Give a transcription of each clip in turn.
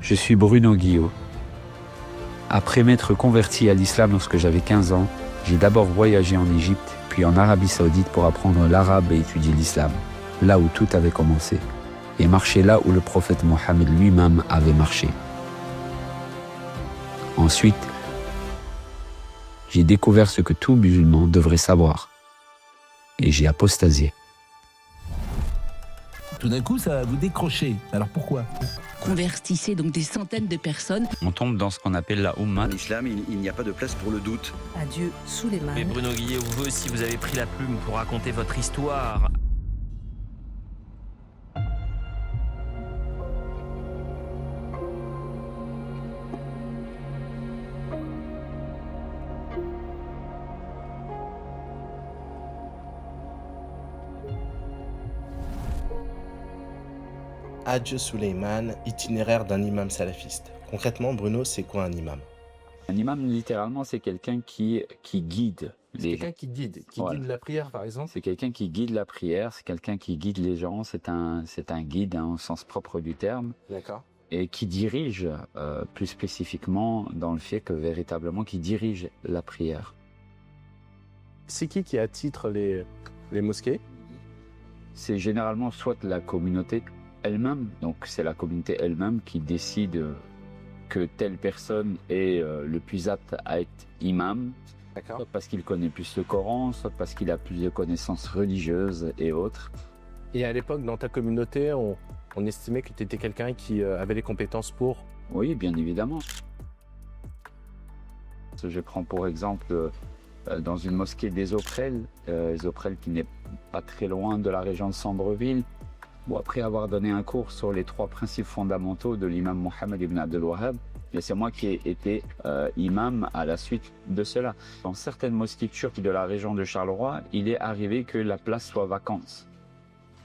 Je suis Bruno Guillot. Après m'être converti à l'islam lorsque j'avais 15 ans, j'ai d'abord voyagé en Égypte, puis en Arabie Saoudite pour apprendre l'arabe et étudier l'islam, là où tout avait commencé, et marcher là où le prophète Mohammed lui-même avait marché. Ensuite, j'ai découvert ce que tout musulman devrait savoir, et j'ai apostasié. Tout d'un coup, ça va vous décrocher. Alors pourquoi ? Convertissez donc des centaines de personnes. On tombe dans ce qu'on appelle la Ummah. En islam, il n'y a pas de place pour le doute. Adieu Souleymane. Mais Bruno Guillet, vous aussi, vous avez pris la plume pour raconter votre histoire. Hadj Souleymane, itinéraire d'un imam salafiste. Concrètement, Bruno, c'est quoi un imam ? Un imam, littéralement, c'est quelqu'un qui guide. C'est quelqu'un qui guide la prière, par exemple. C'est quelqu'un qui guide la prière, c'est quelqu'un qui guide les gens, c'est un guide au sens propre du terme. D'accord. Et qui dirige, plus spécifiquement, dans le fait que véritablement, qui dirige la prière. C'est qui attitre les mosquées ? C'est généralement soit la communauté elle-même, donc c'est la communauté elle-même qui décide que telle personne est le plus apte à être imam, soit parce qu'il connaît plus le Coran, soit parce qu'il a plus de connaissances religieuses et autres. Et à l'époque, dans ta communauté, on estimait que tu étais quelqu'un qui avait les compétences pour... Oui, bien évidemment. Je prends pour exemple dans une mosquée des Auprelles qui n'est pas très loin de la région de Sambreville. Bon, après avoir donné un cours sur les 3 principes fondamentaux de l'imam Mohammed ibn Abdel Wahhab, c'est moi qui ai été imam à la suite de cela. Dans certaines mosquées turques de la région de Charleroi, il est arrivé que la place soit vacante.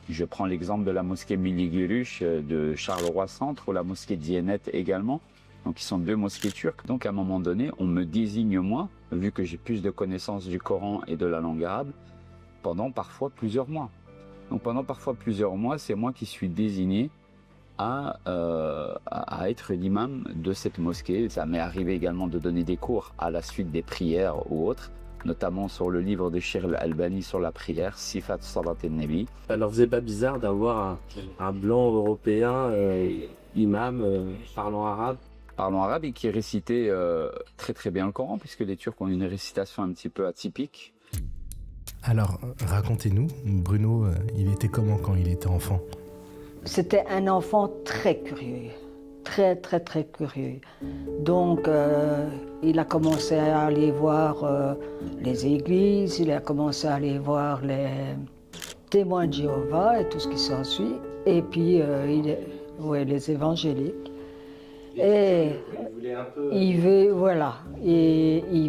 Je prends l'exemple de la mosquée Miliguruş de Charleroi Centre ou la mosquée Diyanet également. Donc, ils sont 2 mosquées turques. Donc, à un moment donné, on me désigne moi, vu que j'ai plus de connaissances du Coran et de la langue arabe, pendant parfois plusieurs mois. Donc pendant parfois plusieurs mois, c'est moi qui suis désigné à être l'imam de cette mosquée. Ça m'est arrivé également de donner des cours à la suite des prières ou autres, notamment sur le livre de Cheikh Al-Albani sur la prière, Sifat Salat al-Nabi. Alors c'est pas bizarre d'avoir un blanc européen imam parlant arabe Et qui récitait très très bien le Coran, puisque les Turcs ont une récitation un petit peu atypique. Alors, racontez-nous, Bruno, il était comment quand il était enfant ? C'était un enfant très curieux, très curieux. Donc, il a commencé à aller voir les églises, il a commencé à aller voir les témoins de Jéhovah et tout ce qui s'ensuit. Et puis, les évangéliques. Et il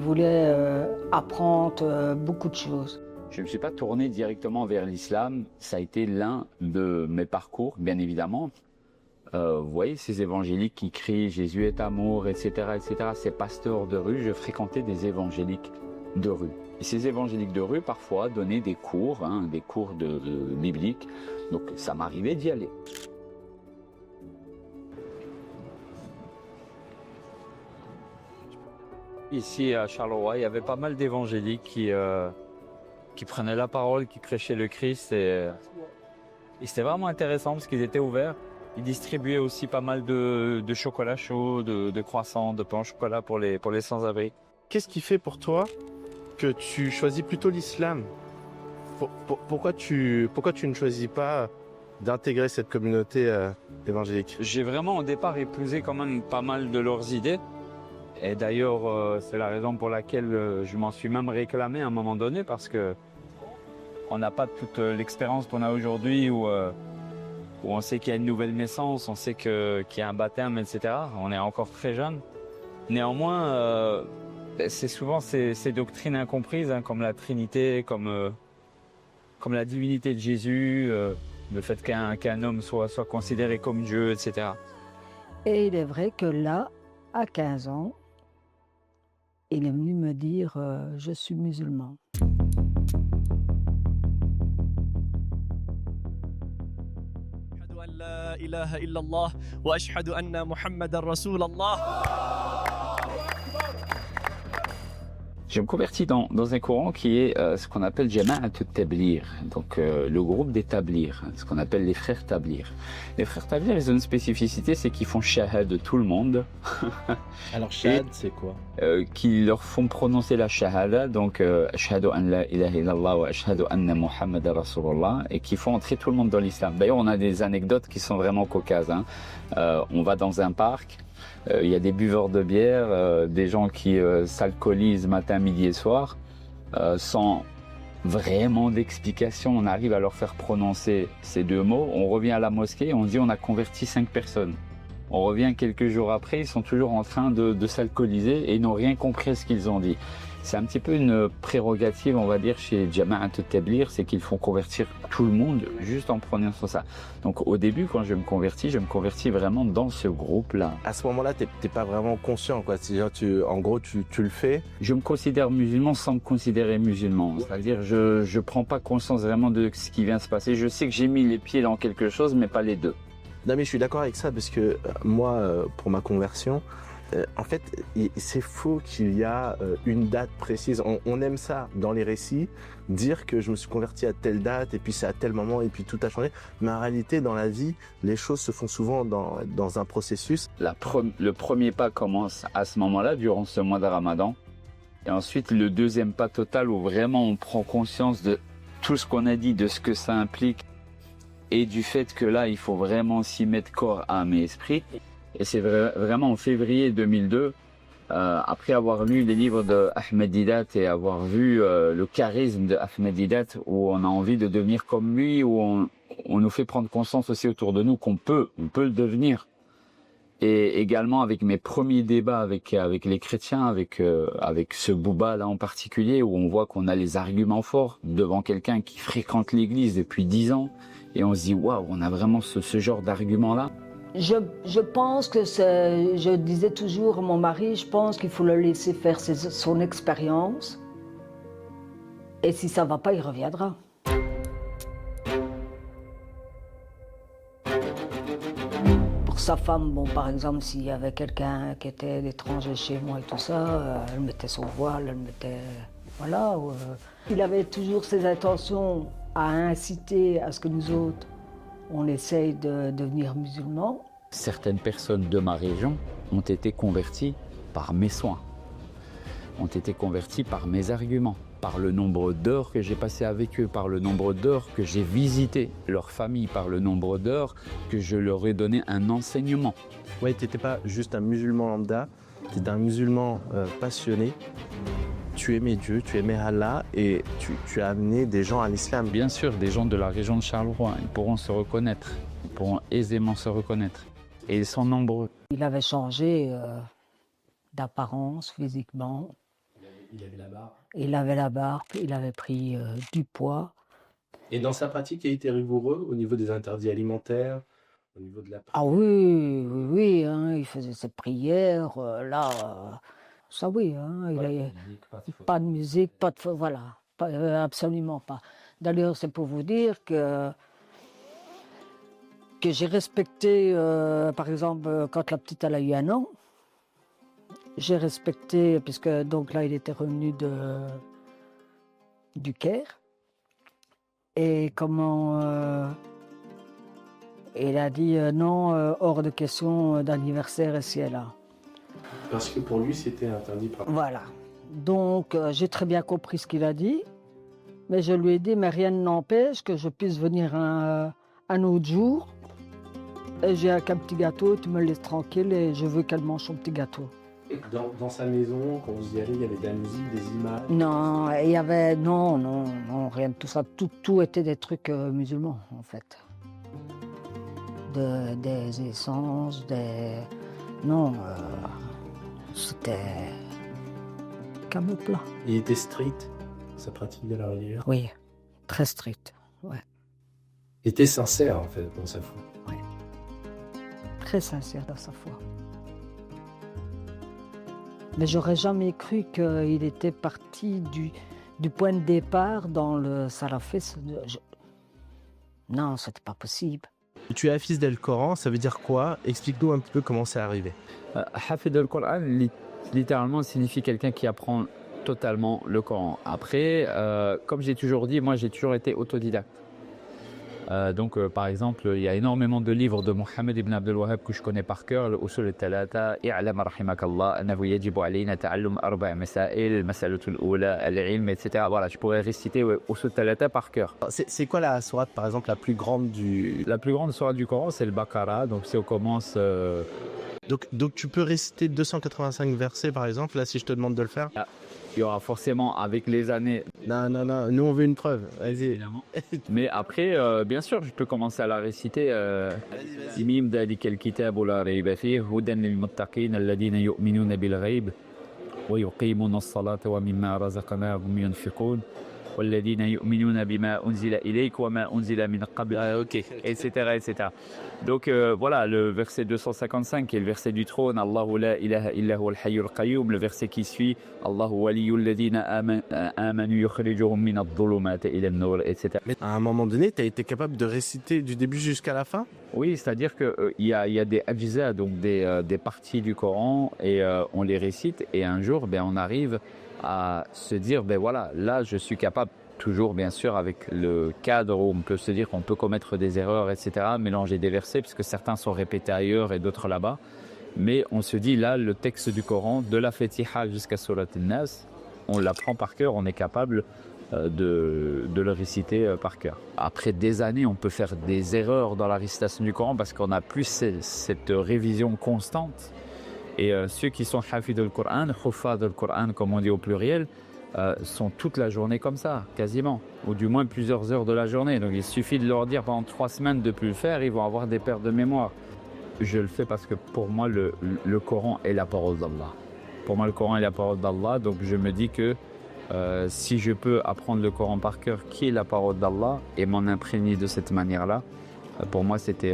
voulait apprendre beaucoup de choses. Je ne me suis pas tourné directement vers l'islam, ça a été l'un de mes parcours, bien évidemment. Vous voyez, ces évangéliques qui crient « Jésus est amour », etc., ces pasteurs de rue, je fréquentais des évangéliques de rue. Et ces évangéliques de rue, parfois, donnaient des cours de bibliques, donc ça m'arrivait d'y aller. Ici, à Charleroi, il y avait pas mal d'évangéliques qui prenaient la parole, qui prêchaient le Christ. Et c'était vraiment intéressant parce qu'ils étaient ouverts. Ils distribuaient aussi pas mal de chocolat chaud, de croissants, de pain au chocolat pour les sans-abri. Qu'est-ce qui fait pour toi que tu choisis plutôt l'islam ? Pourquoi tu ne choisis pas d'intégrer cette communauté évangélique ? J'ai vraiment au départ épousé quand même pas mal de leurs idées. Et d'ailleurs, c'est la raison pour laquelle je m'en suis même réclamé à un moment donné, parce que on n'a pas toute l'expérience qu'on a aujourd'hui où on sait qu'il y a une nouvelle naissance, on sait qu'il y a un baptême, etc. On est encore très jeune. Néanmoins, c'est souvent ces doctrines incomprises, comme la Trinité, comme la divinité de Jésus, le fait qu'un homme soit considéré comme Dieu, etc. Et il est vrai que là, à 15 ans, il est venu me dire « je suis musulman ». إله إلا الله وأشهد أن محمدا رسول الله. Je me convertis dans un courant qui est ce qu'on appelle Jama'at al-Tablir, donc le groupe des Tablir, ce qu'on appelle les frères Tablir. Les frères Tablir, ils ont une spécificité, c'est qu'ils font shahad de tout le monde. Alors, shahad, c'est quoi? Qui leur font prononcer la shahada, donc ashhadu an la ilaha illallah wa ashhadu anna Muhammadan Rasulullah, et qui font entrer tout le monde dans l'islam. D'ailleurs, on a des anecdotes qui sont vraiment cocasses. Hein. On va dans un parc. Il y a des buveurs de bière, des gens qui s'alcoolisent matin, midi et soir, sans vraiment d'explication. On arrive à leur faire prononcer ces deux mots. On revient à la mosquée et on dit on a converti 5 personnes. On revient quelques jours après, ils sont toujours en train de s'alcooliser et ils n'ont rien compris à ce qu'ils ont dit. C'est un petit peu une prérogative, on va dire, chez Jama'at al-Tablir, c'est qu'ils font convertir tout le monde juste en prononçant ça. Donc au début, quand je me convertis vraiment dans ce groupe-là. À ce moment-là, t'es pas vraiment conscient, quoi. C'est-à-dire, en gros, tu le fais. Je me considère musulman sans me considérer musulman. C'est-à-dire, je prends pas conscience vraiment de ce qui vient de se passer. Je sais que j'ai mis les pieds dans quelque chose, mais pas les deux. Non, mais je suis d'accord avec ça, parce que moi, pour ma conversion, en fait, c'est faux qu'il y a une date précise. On aime ça dans les récits, dire que je me suis converti à telle date, et puis c'est à tel moment, et puis tout a changé. Mais en réalité, dans la vie, les choses se font souvent dans un processus. Le premier pas commence à ce moment-là, durant ce mois de Ramadan. Et ensuite, le deuxième pas total, où vraiment on prend conscience de tout ce qu'on a dit, de ce que ça implique, et du fait que là, il faut vraiment s'y mettre corps, âme et esprit. Et c'est vraiment en février 2002, après avoir lu les livres de Ahmed Didat et avoir vu le charisme de Ahmed Didat, où on a envie de devenir comme lui, où on nous fait prendre conscience aussi autour de nous qu'on peut le devenir. Et également avec mes premiers débats avec les chrétiens, avec ce Bouba là en particulier, où on voit qu'on a les arguments forts devant quelqu'un qui fréquente l'église depuis 10 ans, et on se dit waouh, on a vraiment ce genre d'argument là. Je pense que je disais toujours à mon mari, je pense qu'il faut le laisser faire son expérience. Et si ça ne va pas, il reviendra. Pour sa femme, bon, par exemple, s'il y avait quelqu'un qui était d'étranger chez moi et tout ça, elle mettait son voile, elle mettait... Voilà. Il avait toujours ses intentions à inciter à ce que nous autres, on essaye de devenir musulmans. Certaines personnes de ma région ont été converties par mes soins, ont été converties par mes arguments, par le nombre d'heures que j'ai passé avec eux, par le nombre d'heures que j'ai visité leur famille, par le nombre d'heures que je leur ai donné un enseignement. Ouais, t'étais pas juste un musulman lambda, t'étais un musulman passionné. Tu aimais Dieu, tu aimais Allah et tu as amené des gens à l'islam. Bien sûr, des gens de la région de Charleroi, ils pourront se reconnaître, ils pourront aisément se reconnaître. Et ils sont nombreux. Il avait changé d'apparence physiquement. Il avait la barbe. Il avait la barbe, il avait pris du poids. Et dans sa pratique, il a été rigoureux au niveau des interdits alimentaires, au niveau de la prière. Ah oui, hein, il faisait ses prières, ça oui, hein, pas de musique, pas de... Voilà, absolument pas. D'ailleurs, c'est pour vous dire que j'ai respecté, par exemple, quand la petite elle a eu 1 an, j'ai respecté, puisque donc là il était revenu du Caire, et il a dit non, hors de question d'anniversaire ici et là. Parce que pour lui, c'était interdit par... Voilà. Donc, j'ai très bien compris ce qu'il a dit, mais je lui ai dit, mais rien n'empêche que je puisse venir un autre jour, et j'ai un petit gâteau, tu me laisses tranquille, et je veux qu'elle mange son petit gâteau. Dans sa maison, quand vous y allez, il y avait de la musique, des images? Non, il y avait... Non, rien de tout ça. Tout était des trucs musulmans, en fait. Des essences, des... Non, c'était... Comme plat. Il était strict, sa pratique de la religion? Oui, très strict, ouais. Il était sincère, en fait, dans sa foi? Oui. Très sincère dans sa foi. Mais j'aurais jamais cru qu'il était parti du point de départ dans le salafisme. Non, c'était pas possible. Tu es hafiz del Coran, ça veut dire quoi? Explique-nous un petit peu comment c'est arrivé. Hafid al-Qur'an, littéralement, signifie quelqu'un qui apprend totalement le Coran. Après, comme j'ai toujours dit, moi j'ai toujours été autodidacte. Donc, par exemple, il y a énormément de livres de Mohammed ibn Abdel Wahhab que je connais par cœur. Usul al-Thalatha, i'lam rahimakallah, annahu yajibu alayna ta'allum arba' masail, mas'alatul ula, al-ilm, etc. Voilà, je pourrais réciter Usul al-Thalatha par cœur. C'est quoi la sourate, par exemple, la plus grande du... La plus grande sourate du Coran, c'est le Baqara. Donc, si on commence... Donc tu peux réciter 285 versets, par exemple, là, si je te demande de le faire? Il y aura forcément, avec les années... Non, nous on veut une preuve, vas-y. Évidemment. Mais après, bien sûr, je peux commencer à la réciter. Mim dhalika al-kitabu la rayba fihi hudan lil-muttaqin alladhina yu'minuna bil-ghayb wa yuqimuna as-salata wa mimma razaqnahum yunfiqun والذين يؤمنون بما أنزل إليك وما أنزل من قبل, etc., etc. Donc voilà, le verset 255 qui est le verset du trône, Allahu la ilaha illa huwa al-hayyul qayyum, le verset qui suit, Allahu waliyul ladina amanu yukhrijuhum min adh-dhulumati ila an-nur, etc. Mais à un moment donné, tu as été capable de réciter du début jusqu'à la fin? Oui, c'est-à-dire qu'il y a des ajza, donc des parties du Coran, et on les récite, et un jour, on arrive à se dire, voilà, là je suis capable, toujours bien sûr avec le cadre où on peut se dire qu'on peut commettre des erreurs, etc., mélanger des versets, puisque certains sont répétés ailleurs et d'autres là-bas, mais on se dit là, le texte du Coran, de la Fatiha jusqu'à Surat An-Nas, on l'apprend par cœur, on est capable de le réciter par cœur. Après des années, on peut faire des erreurs dans la récitation du Coran, parce qu'on n'a plus cette révision constante. Et ceux qui sont hafid al-Qur'an, huffaz al-Qur'an comme on dit au pluriel, sont toute la journée comme ça, quasiment, ou du moins plusieurs heures de la journée. Donc il suffit de leur dire pendant 3 semaines de ne plus le faire, ils vont avoir des pertes de mémoire. Je le fais parce que pour moi le Coran est la parole d'Allah. Pour moi le Coran est la parole d'Allah, donc je me dis que si je peux apprendre le Coran par cœur, qui est la parole d'Allah, et m'en imprégner de cette manière-là, pour moi, c'était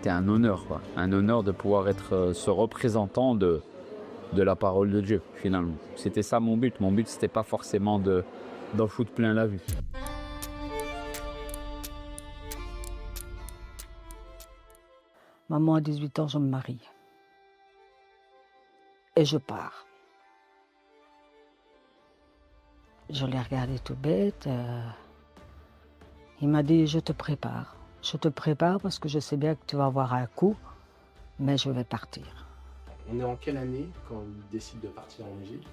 un honneur, quoi. Un honneur de pouvoir être ce représentant de la parole de Dieu, finalement. C'était ça mon but. Mon but, c'était pas forcément d'en foutre plein la vue. Maman, à 18 ans, je me marie. Et je pars. Je l'ai regardé tout bête. Il m'a dit, je te prépare. Je te prépare parce que je sais bien que tu vas avoir un coup, mais je vais partir. On est en quelle année quand il décide de partir en Égypte?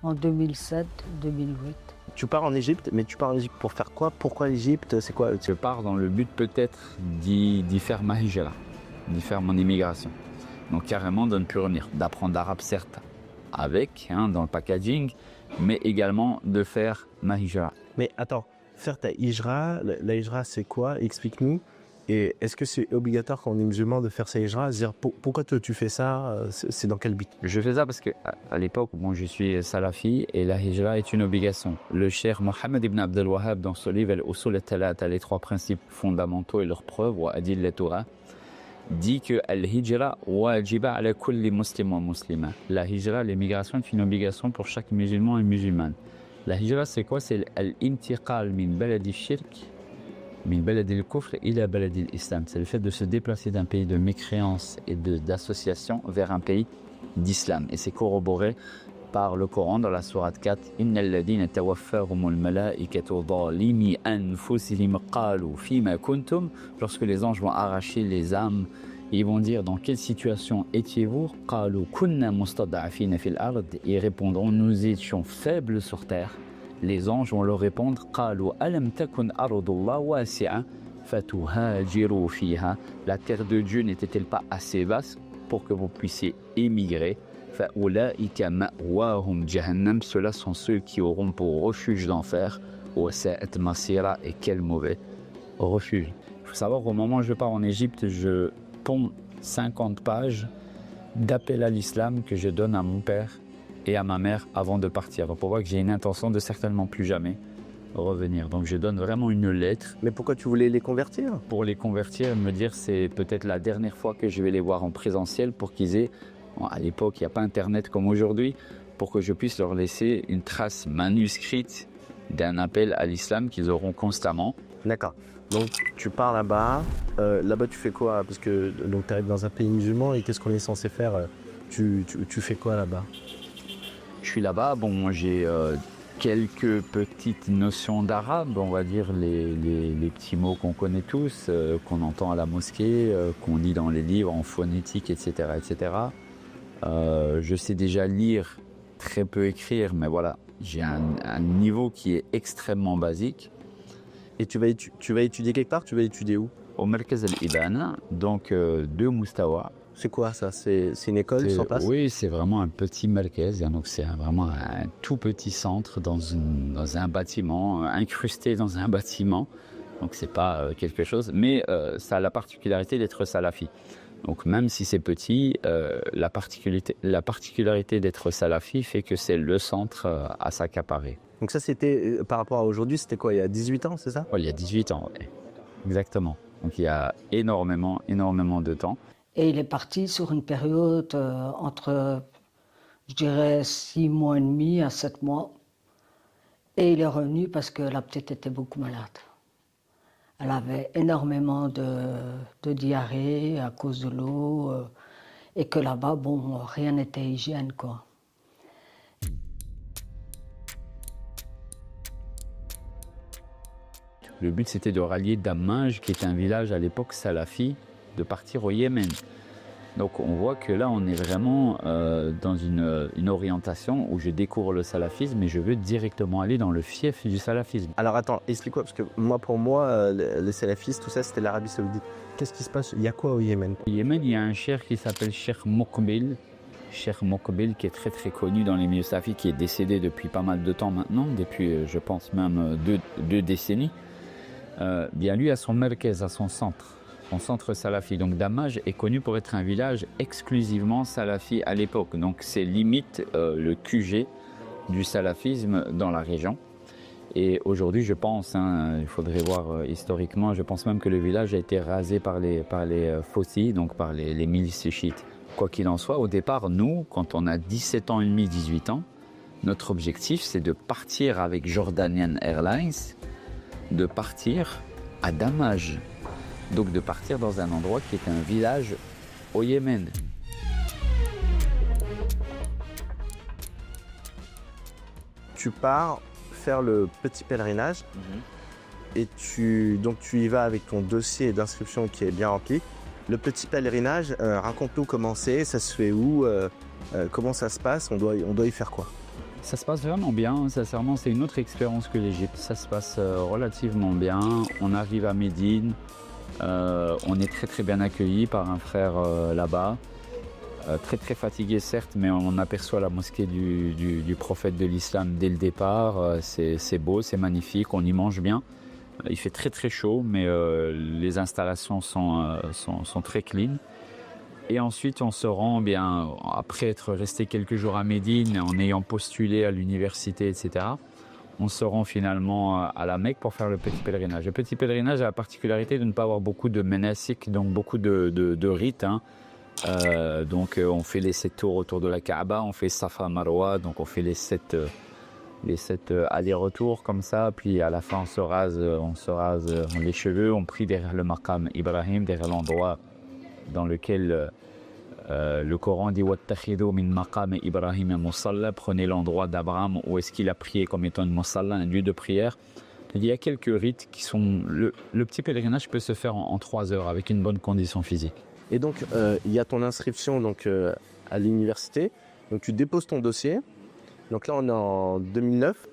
En 2007, 2008. Tu pars en Égypte, mais tu pars en Égypte pour faire quoi? Pourquoi l'Égypte? C'est quoi? Je pars dans le but peut-être d'y faire ma hijra, d'y faire mon immigration. Donc carrément de ne plus revenir, d'apprendre l'arabe certes, avec, dans le packaging, mais également de faire ma hijra. Mais attends, faire ta hijra, la hijra c'est quoi? Explique-nous. Et est-ce que c'est obligatoire quand on est musulman de faire sa hijra? C'est-à-dire, pourquoi toi tu fais ça? C'est dans quel but? Je fais ça parce que à l'époque, je suis salafi et la hijra est une obligation. Le cheikh Mohammed ibn Abdel Wahhab, dans son livre Al-Usul al-Thalatha, les 3 principes fondamentaux et leurs preuves, wa adillatuha, dit que al-hijra wajiba ala kulli muslim wa muslima. La hijra, l'immigration, est une obligation pour chaque musulman et musulmane. La hijra, c'est quoi? C'est l'intiqal min baladi shirk min baladi al-kufr ila baladi al-islam. C'est le fait de se déplacer d'un pays de mécréance et d'association vers un pays d'islam. Et c'est corroboré par le Coran dans la sourate 4. Innal ladina tawaffahumul malaikatu zalimi anfusihim qalu fima kuntum. Lorsque les anges vont arracher les âmes, ils vont dire dans quelle situation étiez-vous? Qalu kunna mustad'afina fil ard. Ils répondront nous étions faibles sur terre. Les anges vont leur répondre qalu alam takun ardullah wasi'a fatuhajiru fiha. La terre de Dieu n'était-elle pas assez vaste pour que vous puissiez émigrer? Fa'ulaika ma'wahum jahannam. Ceux-là sont ceux qui auront pour refuge d'enfer. Wa sa'at masira. Et quel mauvais refuge. Il faut savoir qu'au moment où je pars en Égypte, je tombe 50 pages d'appel à l'islam que je donne à mon père et à ma mère avant de partir. Donc pour voir que j'ai une intention de certainement plus jamais revenir. Donc je donne vraiment une lettre. Mais pourquoi tu voulais les convertir? Pour les convertir, me dire c'est peut-être la dernière fois que je vais les voir en présentiel pour qu'ils aient, à l'époque il n'y a pas internet comme aujourd'hui, pour que je puisse leur laisser une trace manuscrite d'un appel à l'islam qu'ils auront constamment. D'accord. Donc tu pars là-bas. Là-bas, tu fais quoi? Parce que tu arrives dans un pays musulman et qu'est-ce qu'on est censé faire? Tu fais quoi là-bas? Je suis là-bas, bon, j'ai quelques petites notions d'arabe, on va dire les petits mots qu'on connaît tous, qu'on entend à la mosquée, qu'on lit dans les livres en phonétique, etc. etc. Je sais déjà lire, très peu écrire, mais voilà, j'ai un niveau qui est extrêmement basique. Et tu vas étudier quelque part? Tu vas étudier où? Au Merkez Al-Ibana, donc de Moustawa. C'est quoi ça? C'est une école sur place? Oui, c'est vraiment un petit Merkez, donc c'est vraiment un tout petit centre dans un bâtiment, incrusté dans un bâtiment. Donc c'est pas quelque chose, mais ça a la particularité d'être salafi. Donc même si c'est petit, la particularité d'être salafi fait que c'est le centre à s'accaparer. Donc ça c'était, par rapport à aujourd'hui, c'était quoi, il y a 18 ans, c'est ça? Ouais, il y a 18 ans, ouais. Exactement. Donc il y a énormément de temps. Et il est parti sur une période entre, je dirais, 6 mois et demi à 7 mois. Et il est revenu parce que la petite était beaucoup malade. Elle avait énormément de diarrhée à cause de l'eau. Et que là-bas, bon, rien n'était hygiène, quoi. Le but, c'était de rallier Dammaj, qui est un village à l'époque salafi, de partir au Yémen. Donc on voit que là, on est vraiment dans une orientation où je découvre le salafisme et je veux directement aller dans le fief du salafisme. Alors attends, explique-moi, parce que pour moi, les salafistes, tout ça, c'était l'Arabie Saoudite. Qu'est-ce qui se passe? Il y a quoi au Yémen? Au Yémen, il y a un cheikh qui s'appelle Cheikh Moukbil. Cheikh Moukbil, qui est très très connu dans les milieux salafis, qui est décédé depuis pas mal de temps maintenant, depuis je pense même deux décennies. Bien lui a son merkez, à son centre salafi. Donc Dammaj est connu pour être un village exclusivement salafi à l'époque. Donc c'est limite le QG du salafisme dans la région. Et aujourd'hui, je pense, il faudrait voir historiquement, je pense même que le village a été rasé par les Fossi, donc par les milices chiites. Quoi qu'il en soit, au départ, nous, quand on a 17 ans et demi, 18 ans, notre objectif, c'est de partir avec Jordanian Airlines, de partir à Dammaj. Donc de partir dans un endroit qui est un village au Yémen. Tu pars faire le petit pèlerinage et tu y vas avec ton dossier d'inscription qui est bien rempli. Le petit pèlerinage, raconte-nous comment c'est, ça se fait où, comment ça se passe, on doit y faire quoi? Ça se passe vraiment bien, sincèrement, c'est une autre expérience que l'Égypte. Ça se passe relativement bien. On arrive à Médine, on est très très bien accueilli par un frère là-bas. Très très fatigué certes, mais on aperçoit la mosquée du prophète de l'islam dès le départ. C'est beau, c'est magnifique, on y mange bien. Il fait très très chaud, mais les installations sont très clean. Et ensuite, on se rend, après être resté quelques jours à Médine, en ayant postulé à l'université, etc., on se rend finalement à la Mecque pour faire le petit pèlerinage. Le petit pèlerinage a la particularité de ne pas avoir beaucoup de menasik, donc beaucoup de rites. Donc on fait les 7 tours autour de la Kaaba, on fait Safa Marwa, donc on fait les 7 allers-retours comme ça, puis à la fin on se rase les cheveux, on prie derrière le maqam Ibrahim, derrière l'endroit dans lequel le Coran dit Wattakhidou min maqam Ibrahim musalla, prenez l'endroit d'Abraham où est-ce qu'il a prié comme étant une musalla, un lieu de prière. Il y a quelques rites qui sont... Le petit pèlerinage peut se faire en 3 heures avec une bonne condition physique. Et donc il y a ton inscription à l'université, donc tu déposes ton dossier. Donc là on est en 2009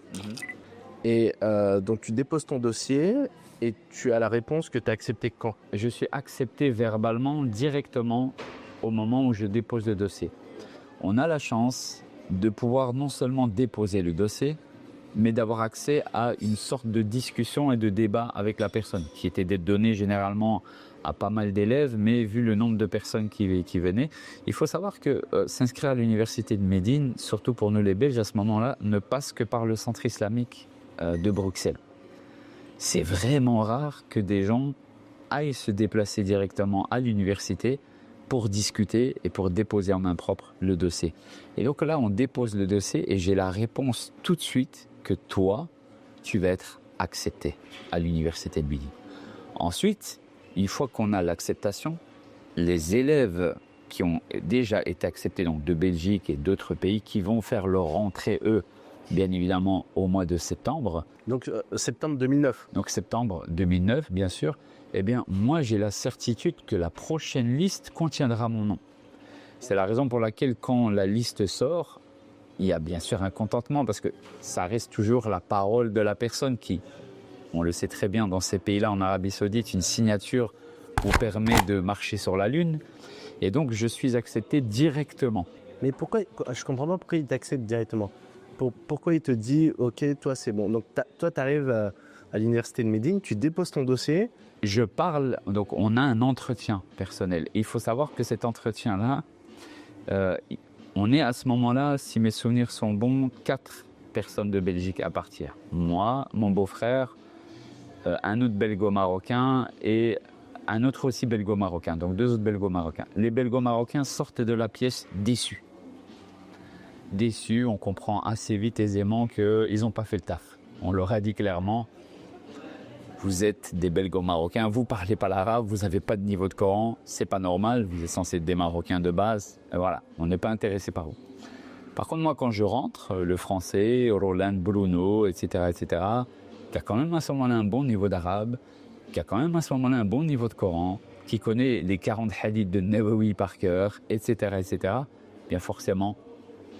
et donc tu déposes ton dossier et tu as la réponse que tu as acceptée quand? Je suis accepté verbalement directement au moment où je dépose le dossier. On a la chance de pouvoir non seulement déposer le dossier, mais d'avoir accès à une sorte de discussion et de débat avec la personne, qui était donnée généralement à pas mal d'élèves, mais vu le nombre de personnes qui venaient, il faut savoir que s'inscrire à l'université de Médine, surtout pour nous les Belges à ce moment-là, ne passe que par le centre islamique de Bruxelles. C'est vraiment rare que des gens aillent se déplacer directement à l'université pour discuter et pour déposer en main propre le dossier. Et donc là, on dépose le dossier et j'ai la réponse tout de suite que toi, tu vas être accepté à l'université de Midi. Ensuite, une fois qu'on a l'acceptation, les élèves qui ont déjà été acceptés donc de Belgique et d'autres pays qui vont faire leur rentrée, eux, bien évidemment, au mois de septembre. Donc septembre 2009. Donc septembre 2009, bien sûr. Eh bien, moi, j'ai la certitude que la prochaine liste contiendra mon nom. C'est la raison pour laquelle, quand la liste sort, il y a bien sûr un contentement parce que ça reste toujours la parole de la personne qui, on le sait très bien, dans ces pays-là, en Arabie Saoudite, une signature vous permet de marcher sur la Lune. Et donc, je suis accepté directement. Mais pourquoi, je comprends pas pourquoi il t'accepte directement. Pourquoi il te dit, ok, toi c'est bon. Donc toi, tu arrives à l'université de Médine, tu déposes ton dossier. Je parle, donc on a un entretien personnel. Il faut savoir que cet entretien-là, on est à ce moment-là, si mes souvenirs sont bons, 4 personnes de Belgique à partir. Moi, mon beau-frère, un autre belgo-marocain et un autre aussi belgo-marocain. Donc 2 autres belgo-marocains. Les belgo-marocains sortent de la pièce déçus. Déçus, on comprend assez vite aisément qu'ils n'ont pas fait le taf. On leur a dit clairement, vous êtes des belgo-marocains, vous ne parlez pas l'arabe, vous n'avez pas de niveau de Coran, c'est pas normal, vous êtes censés être des Marocains de base. Et voilà, on n'est pas intéressé par vous. Par contre, moi, quand je rentre, le français, Roland, Bruno, etc., qui a quand même à ce moment-là un bon niveau d'arabe, qui a quand même à ce moment-là un bon niveau de Coran, qui connaît les 40 hadiths de Nawawi par cœur, etc., bien forcément,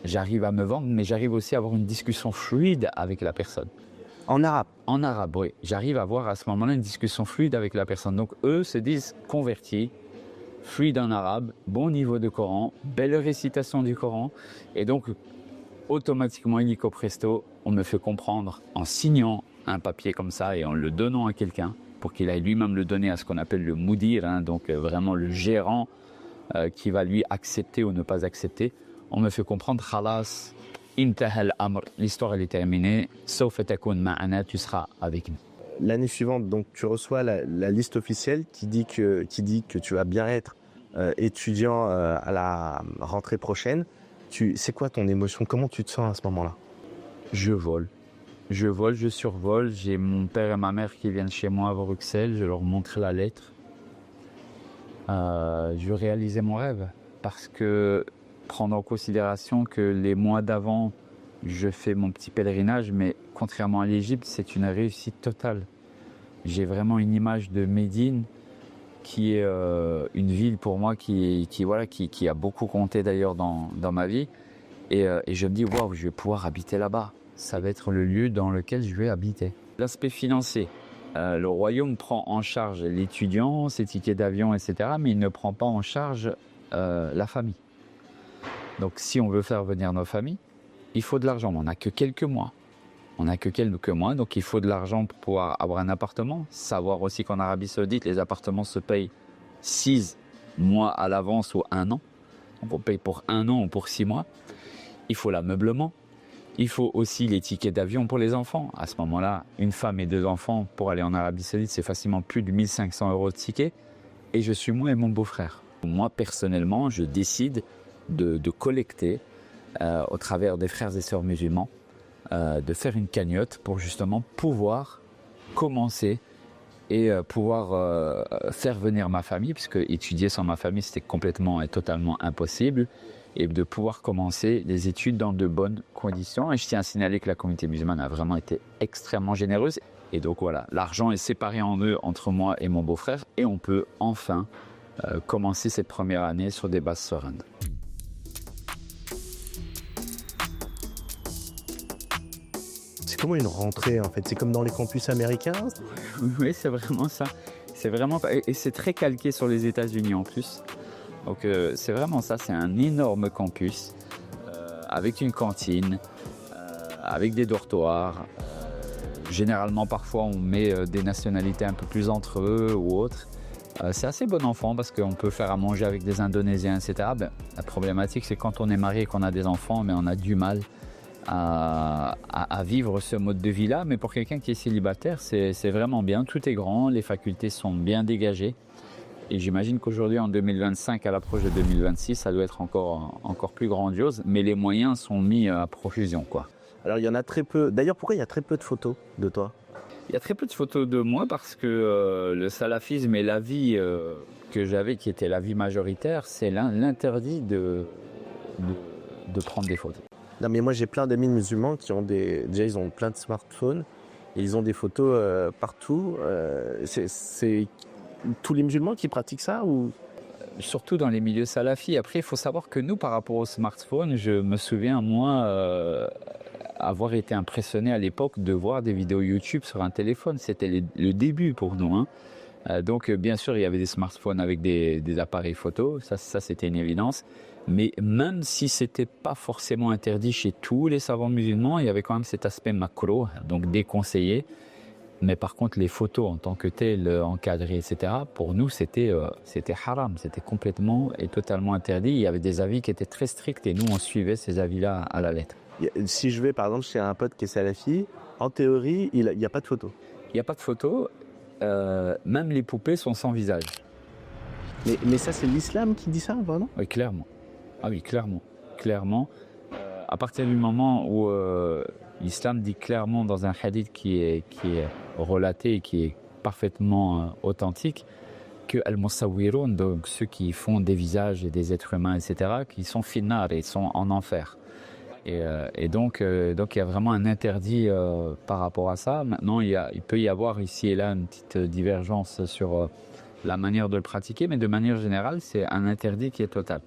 j'arrive à me vendre, mais j'arrive aussi à avoir une discussion fluide avec la personne. En arabe? En arabe, oui. J'arrive à avoir à ce moment-là une discussion fluide avec la personne. Donc eux se disent convertis, fluide en arabe, bon niveau de Coran, belle récitation du Coran. Et donc, automatiquement, illico presto, on me fait comprendre en signant un papier comme ça et en le donnant à quelqu'un pour qu'il aille lui-même le donner à ce qu'on appelle le moudir, donc vraiment le gérant qui va lui accepter ou ne pas accepter. On me fait comprendre, khalas, intahal amr, l'histoire elle est terminée, sauf takoun ma'ana, tu seras avec nous. L'année suivante, donc tu reçois la liste officielle qui dit que tu vas bien être étudiant à la rentrée prochaine. C'est quoi ton émotion? Comment tu te sens à ce moment-là? Je vole, je survole. J'ai mon père et ma mère qui viennent chez moi à Bruxelles. Je leur montre la lettre. Je réalisais mon rêve parce que prendre en considération que les mois d'avant, je fais mon petit pèlerinage, mais contrairement à l'Égypte, c'est une réussite totale. J'ai vraiment une image de Médine qui est une ville pour moi qui a beaucoup compté d'ailleurs dans ma vie. Et je me dis, waouh, je vais pouvoir habiter là-bas. Ça va être le lieu dans lequel je vais habiter. L'aspect financier, le royaume prend en charge l'étudiant, ses tickets d'avion, etc., mais il ne prend pas en charge la famille. Donc si on veut faire venir nos familles, il faut de l'argent. On n'a que quelques mois. Donc il faut de l'argent pour pouvoir avoir un appartement. Savoir aussi qu'en Arabie Saoudite, les appartements se payent 6 mois à l'avance ou 1 an. Donc on paye pour 1 an ou pour 6 mois. Il faut l'ameublement. Il faut aussi les tickets d'avion pour les enfants. À ce moment-là, une femme et 2 enfants pour aller en Arabie Saoudite, c'est facilement plus de 1 500 € de ticket. Et je suis moi et mon beau-frère. Moi, personnellement, je décide de collecter au travers des frères et sœurs musulmans, de faire une cagnotte pour justement pouvoir commencer et pouvoir faire venir ma famille, puisque étudier sans ma famille c'était complètement et totalement impossible, et de pouvoir commencer les études dans de bonnes conditions. Et je tiens à signaler que la communauté musulmane a vraiment été extrêmement généreuse. Et donc voilà, l'argent est séparé en deux entre moi et mon beau-frère, et on peut enfin commencer cette première année sur des bases sereines. C'est comment une rentrée en fait? C'est comme dans les campus américains? Oui, c'est vraiment ça. C'est vraiment, et c'est très calqué sur les États-Unis en plus. Donc c'est vraiment ça, c'est un énorme campus avec une cantine, avec des dortoirs. Généralement, parfois, on met des nationalités un peu plus entre eux ou autres. C'est assez bon enfant parce qu'on peut faire à manger avec des Indonésiens, etc. Ben, la problématique, c'est quand on est marié et qu'on a des enfants, mais on a du mal à vivre ce mode de vie-là. Mais pour quelqu'un qui est célibataire, c'est vraiment bien. Tout est grand, les facultés sont bien dégagées. Et j'imagine qu'aujourd'hui, en 2025, à l'approche de 2026, ça doit être encore plus grandiose. Mais les moyens sont mis à profusion, quoi. Alors il y en a très peu. D'ailleurs, pourquoi il y a très peu de photos de toi? Il y a très peu de photos de moi parce que le salafisme et la vie que j'avais, qui était la vie majoritaire, c'est l'interdit de prendre des photos. Non, mais moi j'ai plein d'amis musulmans qui ont déjà ils ont plein de smartphones et ils ont des photos partout. C'est tous les musulmans qui pratiquent ça ou? Surtout dans les milieux salafis. Après, il faut savoir que nous, par rapport au smartphone, je me souviens, moi, avoir été impressionné à l'époque de voir des vidéos YouTube sur un téléphone. C'était le début pour nous, hein. Donc, bien sûr, il y avait des smartphones avec des appareils photo. Ça, c'était une évidence. Mais même si c'était pas forcément interdit chez tous les savants musulmans, il y avait quand même cet aspect macro, donc déconseillé. Mais par contre, les photos en tant que telles, encadrées, etc., pour nous, c'était haram, c'était complètement et totalement interdit. Il y avait des avis qui étaient très stricts et nous, on suivait ces avis-là à la lettre. Si je vais, par exemple, chez un pote qui est salafi, en théorie, il n'y a pas de photos. Il n'y a pas de photos, même les poupées sont sans visage. Mais ça, c'est l'islam qui dit ça, vraiment? Oui, clairement. Ah oui, clairement. Clairement. À partir du moment où l'islam dit clairement dans un hadith qui est relaté et qui est parfaitement authentique, que al-musawwirun, donc ceux qui font des visages et des êtres humains, etc., qui sont finnar et sont en enfer. Et donc il y a vraiment un interdit par rapport à ça. Maintenant, il peut y avoir ici et là une petite divergence sur la manière de le pratiquer, mais de manière générale, c'est un interdit qui est total.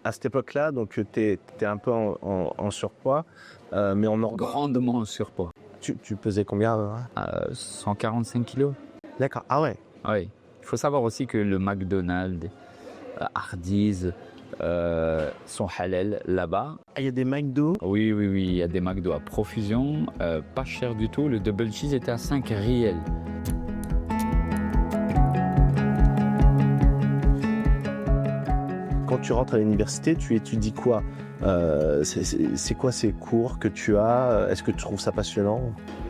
À cette époque-là, donc tu es un peu en surpoids, mais grandement en surpoids. Tu pesais combien? 145 kilos. D'accord, ah ouais. Oui. Il faut savoir aussi que le McDonald's, Hardee's sont halal là-bas. Ah, il y a des McDo? Oui, il y a des McDo à profusion, pas cher du tout. Le double cheese était à 5 riels. Quand tu rentres à l'université, tu étudies quoi? C'est quoi ces cours que tu as? Est-ce que tu trouves ça passionnant?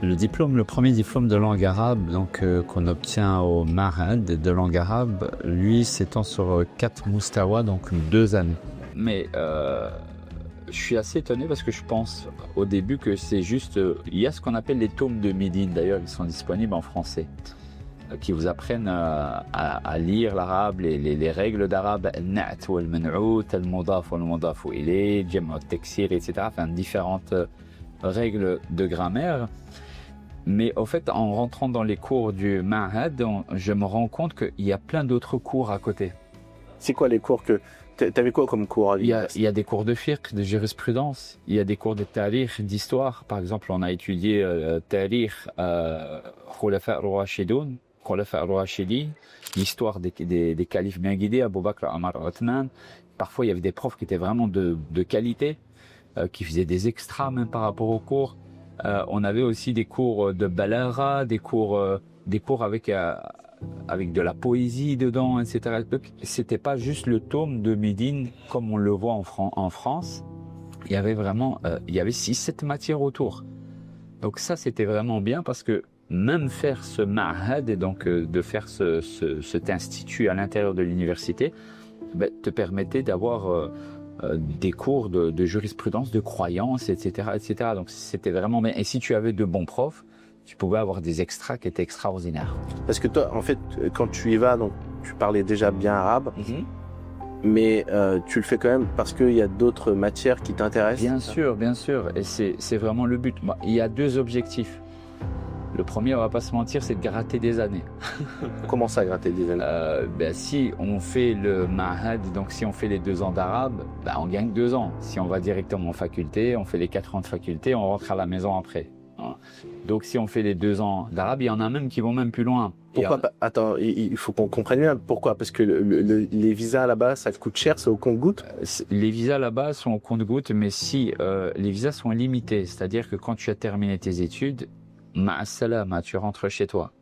Le premier diplôme de langue arabe, donc qu'on obtient au Mahad de langue arabe, lui s'étend sur 4 mustawa, donc 2 années. Mais je suis assez étonné parce que je pense au début que c'est juste... il y a ce qu'on appelle les tomes de Médine, d'ailleurs, ils sont disponibles en français, qui vous apprennent à lire l'arabe, les règles d'arabe, al-na'at wal-man'out, al-mudaf wal-mudaf ilayh, jam' al-taksir, etc. Enfin, différentes règles de grammaire. Mais au fait, en rentrant dans les cours du Ma'had, je me rends compte qu'il y a plein d'autres cours à côté. C'est quoi les cours que... T'avais quoi comme cours? Il y a des cours de fiqh, de jurisprudence, il y a des cours de tarikh, d'histoire. Par exemple, on a étudié tarikh Khulafa al-Rashidun, l'histoire des califes bien guidés, Abu Bakr, Omar, Othman. Parfois, il y avait des profs qui étaient vraiment de qualité, qui faisaient des extras même par rapport aux cours. On avait aussi des cours de balagha, des cours avec de la poésie dedans, etc. C'était pas juste le tome de Médine comme on le voit en France. Il y avait vraiment, 6-7 matières autour. Donc ça, c'était vraiment bien parce que même faire ce ma'had, et donc de faire cet institut à l'intérieur de l'université, te permettait d'avoir des cours de jurisprudence, de croyance, etc., etc. Donc c'était vraiment bien. Et si tu avais de bons profs, tu pouvais avoir des extras qui étaient extraordinaires. Parce que toi, en fait, quand tu y vas, donc tu parlais déjà bien arabe, mais tu le fais quand même parce qu'il y a d'autres matières qui t'intéressent. Bien sûr. Et c'est vraiment le but. Il y a 2 objectifs. Le premier, on va pas se mentir, c'est de gratter des années. Comment ça, gratter des années? Si on fait le Ma'had, donc si on fait les 2 ans d'arabe, on gagne 2 ans. Si on va directement en faculté, on fait les 4 ans de faculté, on rentre à la maison après. Donc si on fait les 2 ans d'arabe, il y en a même qui vont même plus loin. Pourquoi pas? Attends, il faut qu'on comprenne bien. Pourquoi? Parce que les visas là-bas, ça coûte cher, c'est au compte-gouttes? Les visas là-bas sont au compte-gouttes, mais si les visas sont limités, c'est-à-dire que quand tu as terminé tes études, ma'as-salama, tu rentres chez toi.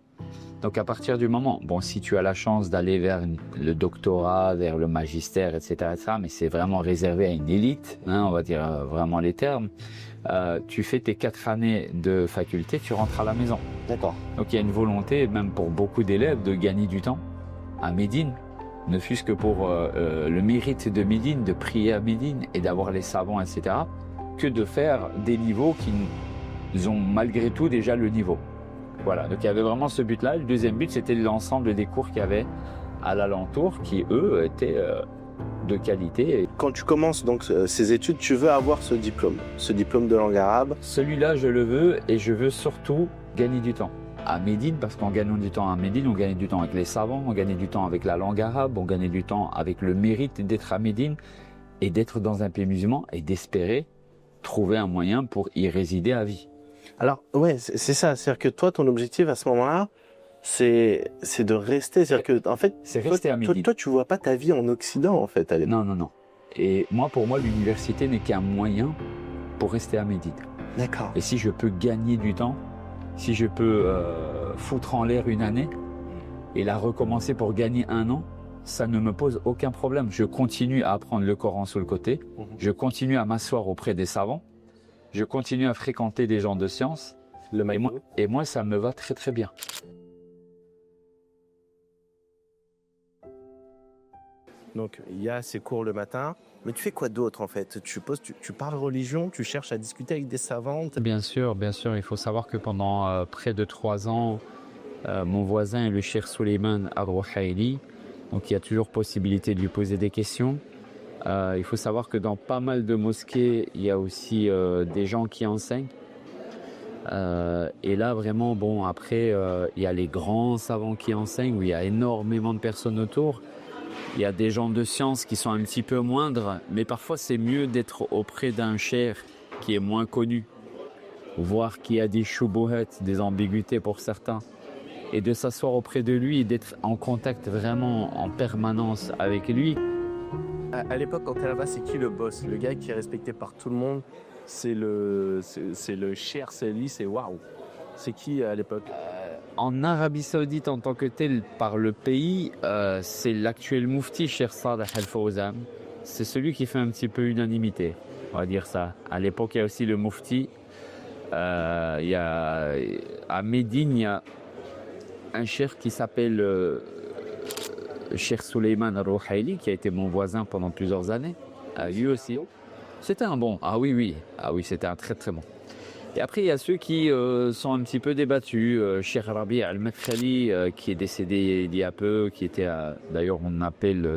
Donc à partir du moment, si tu as la chance d'aller vers le doctorat, vers le magistère, etc., mais c'est vraiment réservé à une élite, on va dire vraiment les termes, tu fais tes 4 années de faculté, tu rentres à la maison. D'accord. Donc il y a une volonté, même pour beaucoup d'élèves, de gagner du temps à Médine, ne fût-ce que pour le mérite de Médine, de prier à Médine et d'avoir les savants, etc., que de faire des niveaux qui ont malgré tout déjà le niveau. Voilà, donc il y avait vraiment ce but-là. Le deuxième but, c'était l'ensemble des cours qu'il y avait à l'alentour, qui eux étaient de qualité. Quand tu commences donc ces études, tu veux avoir ce diplôme de langue arabe. Celui-là, je le veux, et je veux surtout gagner du temps. À Médine, parce qu'en gagnant du temps à Médine, on gagnait du temps avec les savants, on gagnait du temps avec la langue arabe, on gagnait du temps avec le mérite d'être à Médine et d'être dans un pays musulman et d'espérer trouver un moyen pour y résider à vie. Alors ouais, c'est ça, c'est-à-dire que toi, ton objectif à ce moment-là, c'est de rester, c'est-à-dire que en fait, C'est rester à Médine. toi, tu vois pas ta vie en Occident en fait. Non. Et pour moi, l'université n'est qu'un moyen pour rester à Médine. D'accord. Et si je peux gagner du temps, si je peux foutre en l'air une année et la recommencer pour gagner un an, ça ne me pose aucun problème. Je continue à apprendre le Coran sur le côté, je continue à m'asseoir auprès des savants, je continue à fréquenter des gens de science, et moi, ça me va très très bien. Donc il y a ces cours le matin, mais tu fais quoi d'autre en fait? Tu parles religion, tu cherches à discuter avec des savantes? Bien sûr, il faut savoir que pendant près de 3 ans, mon voisin est le Cheikh Souleymane Al-Rouhaili, donc il y a toujours possibilité de lui poser des questions. Il faut savoir que dans pas mal de mosquées, il y a aussi des gens qui enseignent. Et là vraiment, après, il y a les grands savants qui enseignent, où il y a énormément de personnes autour. Il y a des gens de science qui sont un petit peu moindres, mais parfois c'est mieux d'être auprès d'un cheikh qui est moins connu, voir qu'il y a des shubuhat, des ambiguïtés pour certains, et de s'asseoir auprès de lui et d'être en contact vraiment en permanence avec lui. À l'époque, quand tu es là-bas, c'est qui le boss? Le gars qui est respecté par tout le monde, c'est le cher, c'est lui, c'est waouh. C'est qui à l'époque? En Arabie Saoudite, en tant que tel, par le pays, c'est l'actuel moufti, Cheikh Saleh Al Fawzan. C'est celui qui fait un petit peu unanimité, on va dire ça. À l'époque, il y a aussi le moufti. À Médine, il y a un cheikh qui s'appelle Cheikh Souleymane Al-Rouhaili, qui a été mon voisin pendant plusieurs années. Lui aussi. C'était un bon. Ah oui, c'était un très très bon. Et après, il y a ceux qui sont un petit peu débattus. Cheikh Rabi Al-Madkhali, qui est décédé il y a peu, qui était, d'ailleurs,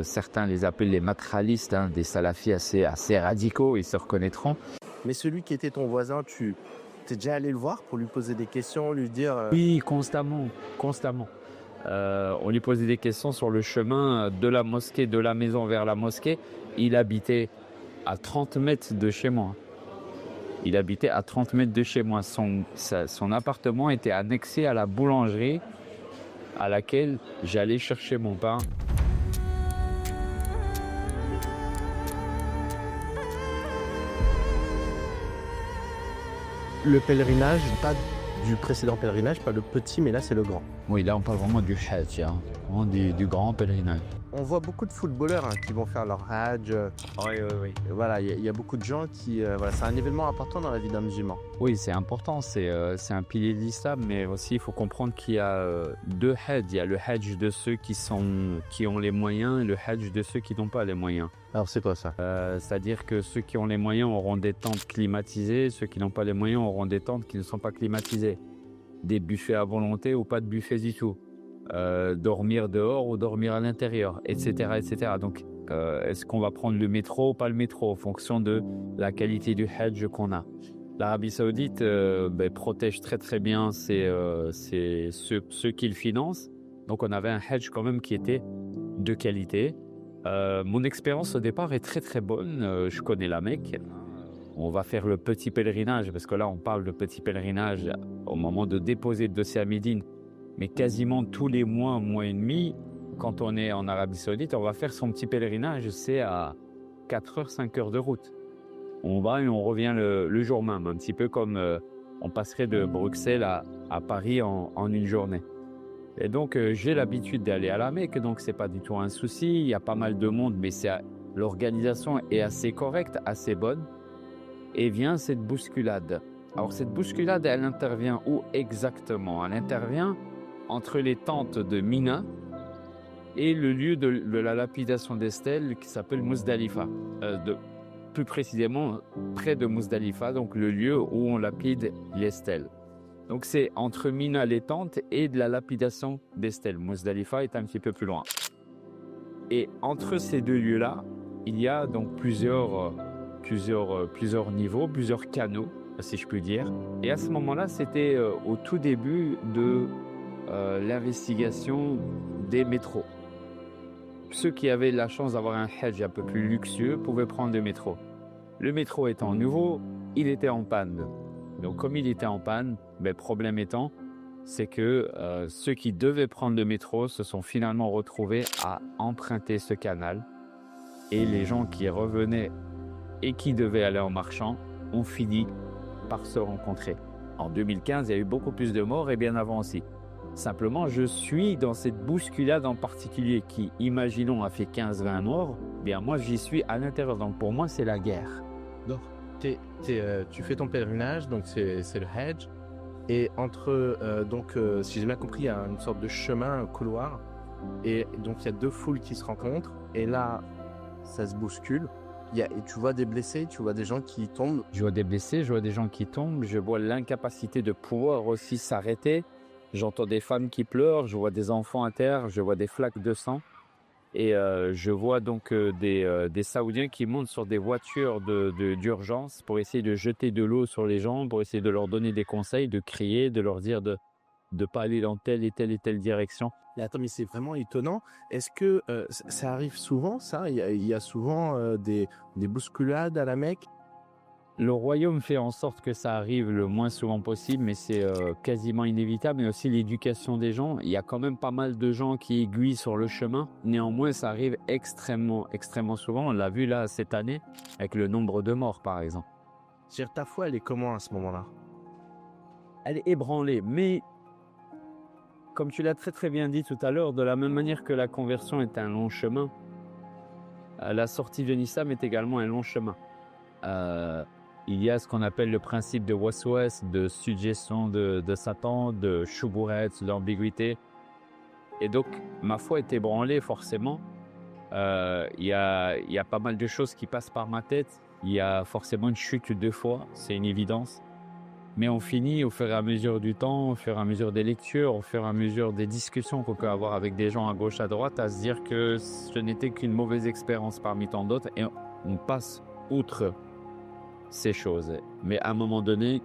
certains les appellent les madkhalistes, des salafis assez radicaux, ils se reconnaîtront. Mais celui qui était ton voisin, tu es déjà allé le voir pour lui poser des questions, lui dire... Oui, constamment. On lui posait des questions sur le chemin de la mosquée, de la maison vers la mosquée. Il habitait à 30 mètres de chez moi. Son appartement était annexé à la boulangerie à laquelle j'allais chercher mon pain. Le pèlerinage, pas du précédent pèlerinage, pas le petit, mais là c'est le grand. Oui, là on parle vraiment du Hajj, vraiment du grand pèlerinage. On voit beaucoup de footballeurs qui vont faire leur Hajj. Oui. Voilà, il y a beaucoup de gens qui... c'est un événement important dans la vie d'un musulman. Oui, c'est important, c'est un pilier de l'islam, mais aussi il faut comprendre qu'il y a 2 Hajj. Il y a le Hajj de ceux qui ont les moyens et le Hajj de ceux qui n'ont pas les moyens. Alors c'est quoi ça? C'est-à-dire que ceux qui ont les moyens auront des tentes climatisées, ceux qui n'ont pas les moyens auront des tentes qui ne sont pas climatisées. Des buffets à volonté ou pas de buffets du tout. Dormir dehors ou dormir à l'intérieur, etc. Donc, est-ce qu'on va prendre le métro ou pas le métro en fonction de la qualité du Hajj qu'on a? L'Arabie Saoudite protège très très bien ceux qui le financent. Donc, on avait un Hajj quand même qui était de qualité. Mon expérience au départ est très très bonne. Je connais la Mecque. On va faire le petit pèlerinage, parce que là, on parle de petit pèlerinage au moment de déposer le dossier à Médine. Mais quasiment tous les mois, un mois et demi, quand on est en Arabie Saoudite, on va faire son petit pèlerinage, c'est à 4 heures, 5 heures de route. On va et on revient le jour même, un petit peu comme on passerait de Bruxelles à Paris en une journée. Et donc, j'ai l'habitude d'aller à la Mecque, donc c'est pas du tout un souci. Il y a pas mal de monde, mais l'organisation est assez correcte, assez bonne. Et vient cette bousculade. Alors, cette bousculade, elle intervient où exactement? Elle intervient entre les tentes de Mina et le lieu de la lapidation des stèles qui s'appelle Muzdalifa. Plus précisément, près de Muzdalifa, donc le lieu où on lapide les stèles. Donc c'est entre Mina les tentes et de la lapidation des stèles. Muzdalifa est un petit peu plus loin. Et entre ces deux lieux-là, il y a donc plusieurs niveaux, plusieurs canaux, si je puis dire. Et à ce moment-là, c'était au tout début de l'investigation des métros. Ceux qui avaient la chance d'avoir un hajj un peu plus luxueux pouvaient prendre le métro. Le métro étant nouveau, il était en panne. Donc comme il était en panne, problème étant, c'est que ceux qui devaient prendre le métro se sont finalement retrouvés à emprunter ce canal. Et les gens qui revenaient et qui devaient aller en marchant ont fini par se rencontrer. En 2015, il y a eu beaucoup plus de morts et bien avant aussi. Simplement, je suis dans cette bousculade en particulier qui, imaginons, a fait 15-20 morts. Bien moi, j'y suis à l'intérieur. Donc pour moi, c'est la guerre. Donc, tu fais ton pèlerinage, donc c'est le Hajj. Et entre, si j'ai bien compris, il y a une sorte de chemin, un couloir. Et donc, il y a deux foules qui se rencontrent. Et là, ça se bouscule. Et tu vois des blessés, tu vois des gens qui tombent. Je vois des blessés, je vois des gens qui tombent. Je vois l'incapacité de pouvoir aussi s'arrêter. J'entends des femmes qui pleurent. Je vois des enfants à terre. Je vois des flaques de sang. Et je vois donc des Saoudiens qui montent sur des voitures d'urgence pour essayer de jeter de l'eau sur les gens, pour essayer de leur donner des conseils, de crier, de leur dire de ne pas aller dans telle et telle direction. Mais attends, mais c'est vraiment étonnant. Est-ce que ça arrive souvent, ça? Il y a souvent des bousculades à la Mecque? Le royaume fait en sorte que ça arrive le moins souvent possible, mais c'est quasiment inévitable. Mais aussi l'éducation des gens. Il y a quand même pas mal de gens qui aiguillent sur le chemin. Néanmoins, ça arrive extrêmement souvent. On l'a vu là cette année avec le nombre de morts, par exemple. C'est-à-dire, ta foi, elle est comment à ce moment-là? Elle est ébranlée, mais comme tu l'as très très bien dit tout à l'heure, de la même manière que la conversion est un long chemin, la sortie de l'islam est également un long chemin. Il y a ce qu'on appelle le principe de waswas, de suggestion de Satan, de shubuhat, d'ambiguïté. Et donc, ma foi est ébranlée forcément. Il y a pas mal de choses qui passent par ma tête. Il y a forcément une chute de foi, c'est une évidence. Mais on finit au fur et à mesure du temps, au fur et à mesure des lectures, au fur et à mesure des discussions qu'on peut avoir avec des gens à gauche, à droite, à se dire que ce n'était qu'une mauvaise expérience parmi tant d'autres. Et on passe outre ces choses. Mais à un moment donné,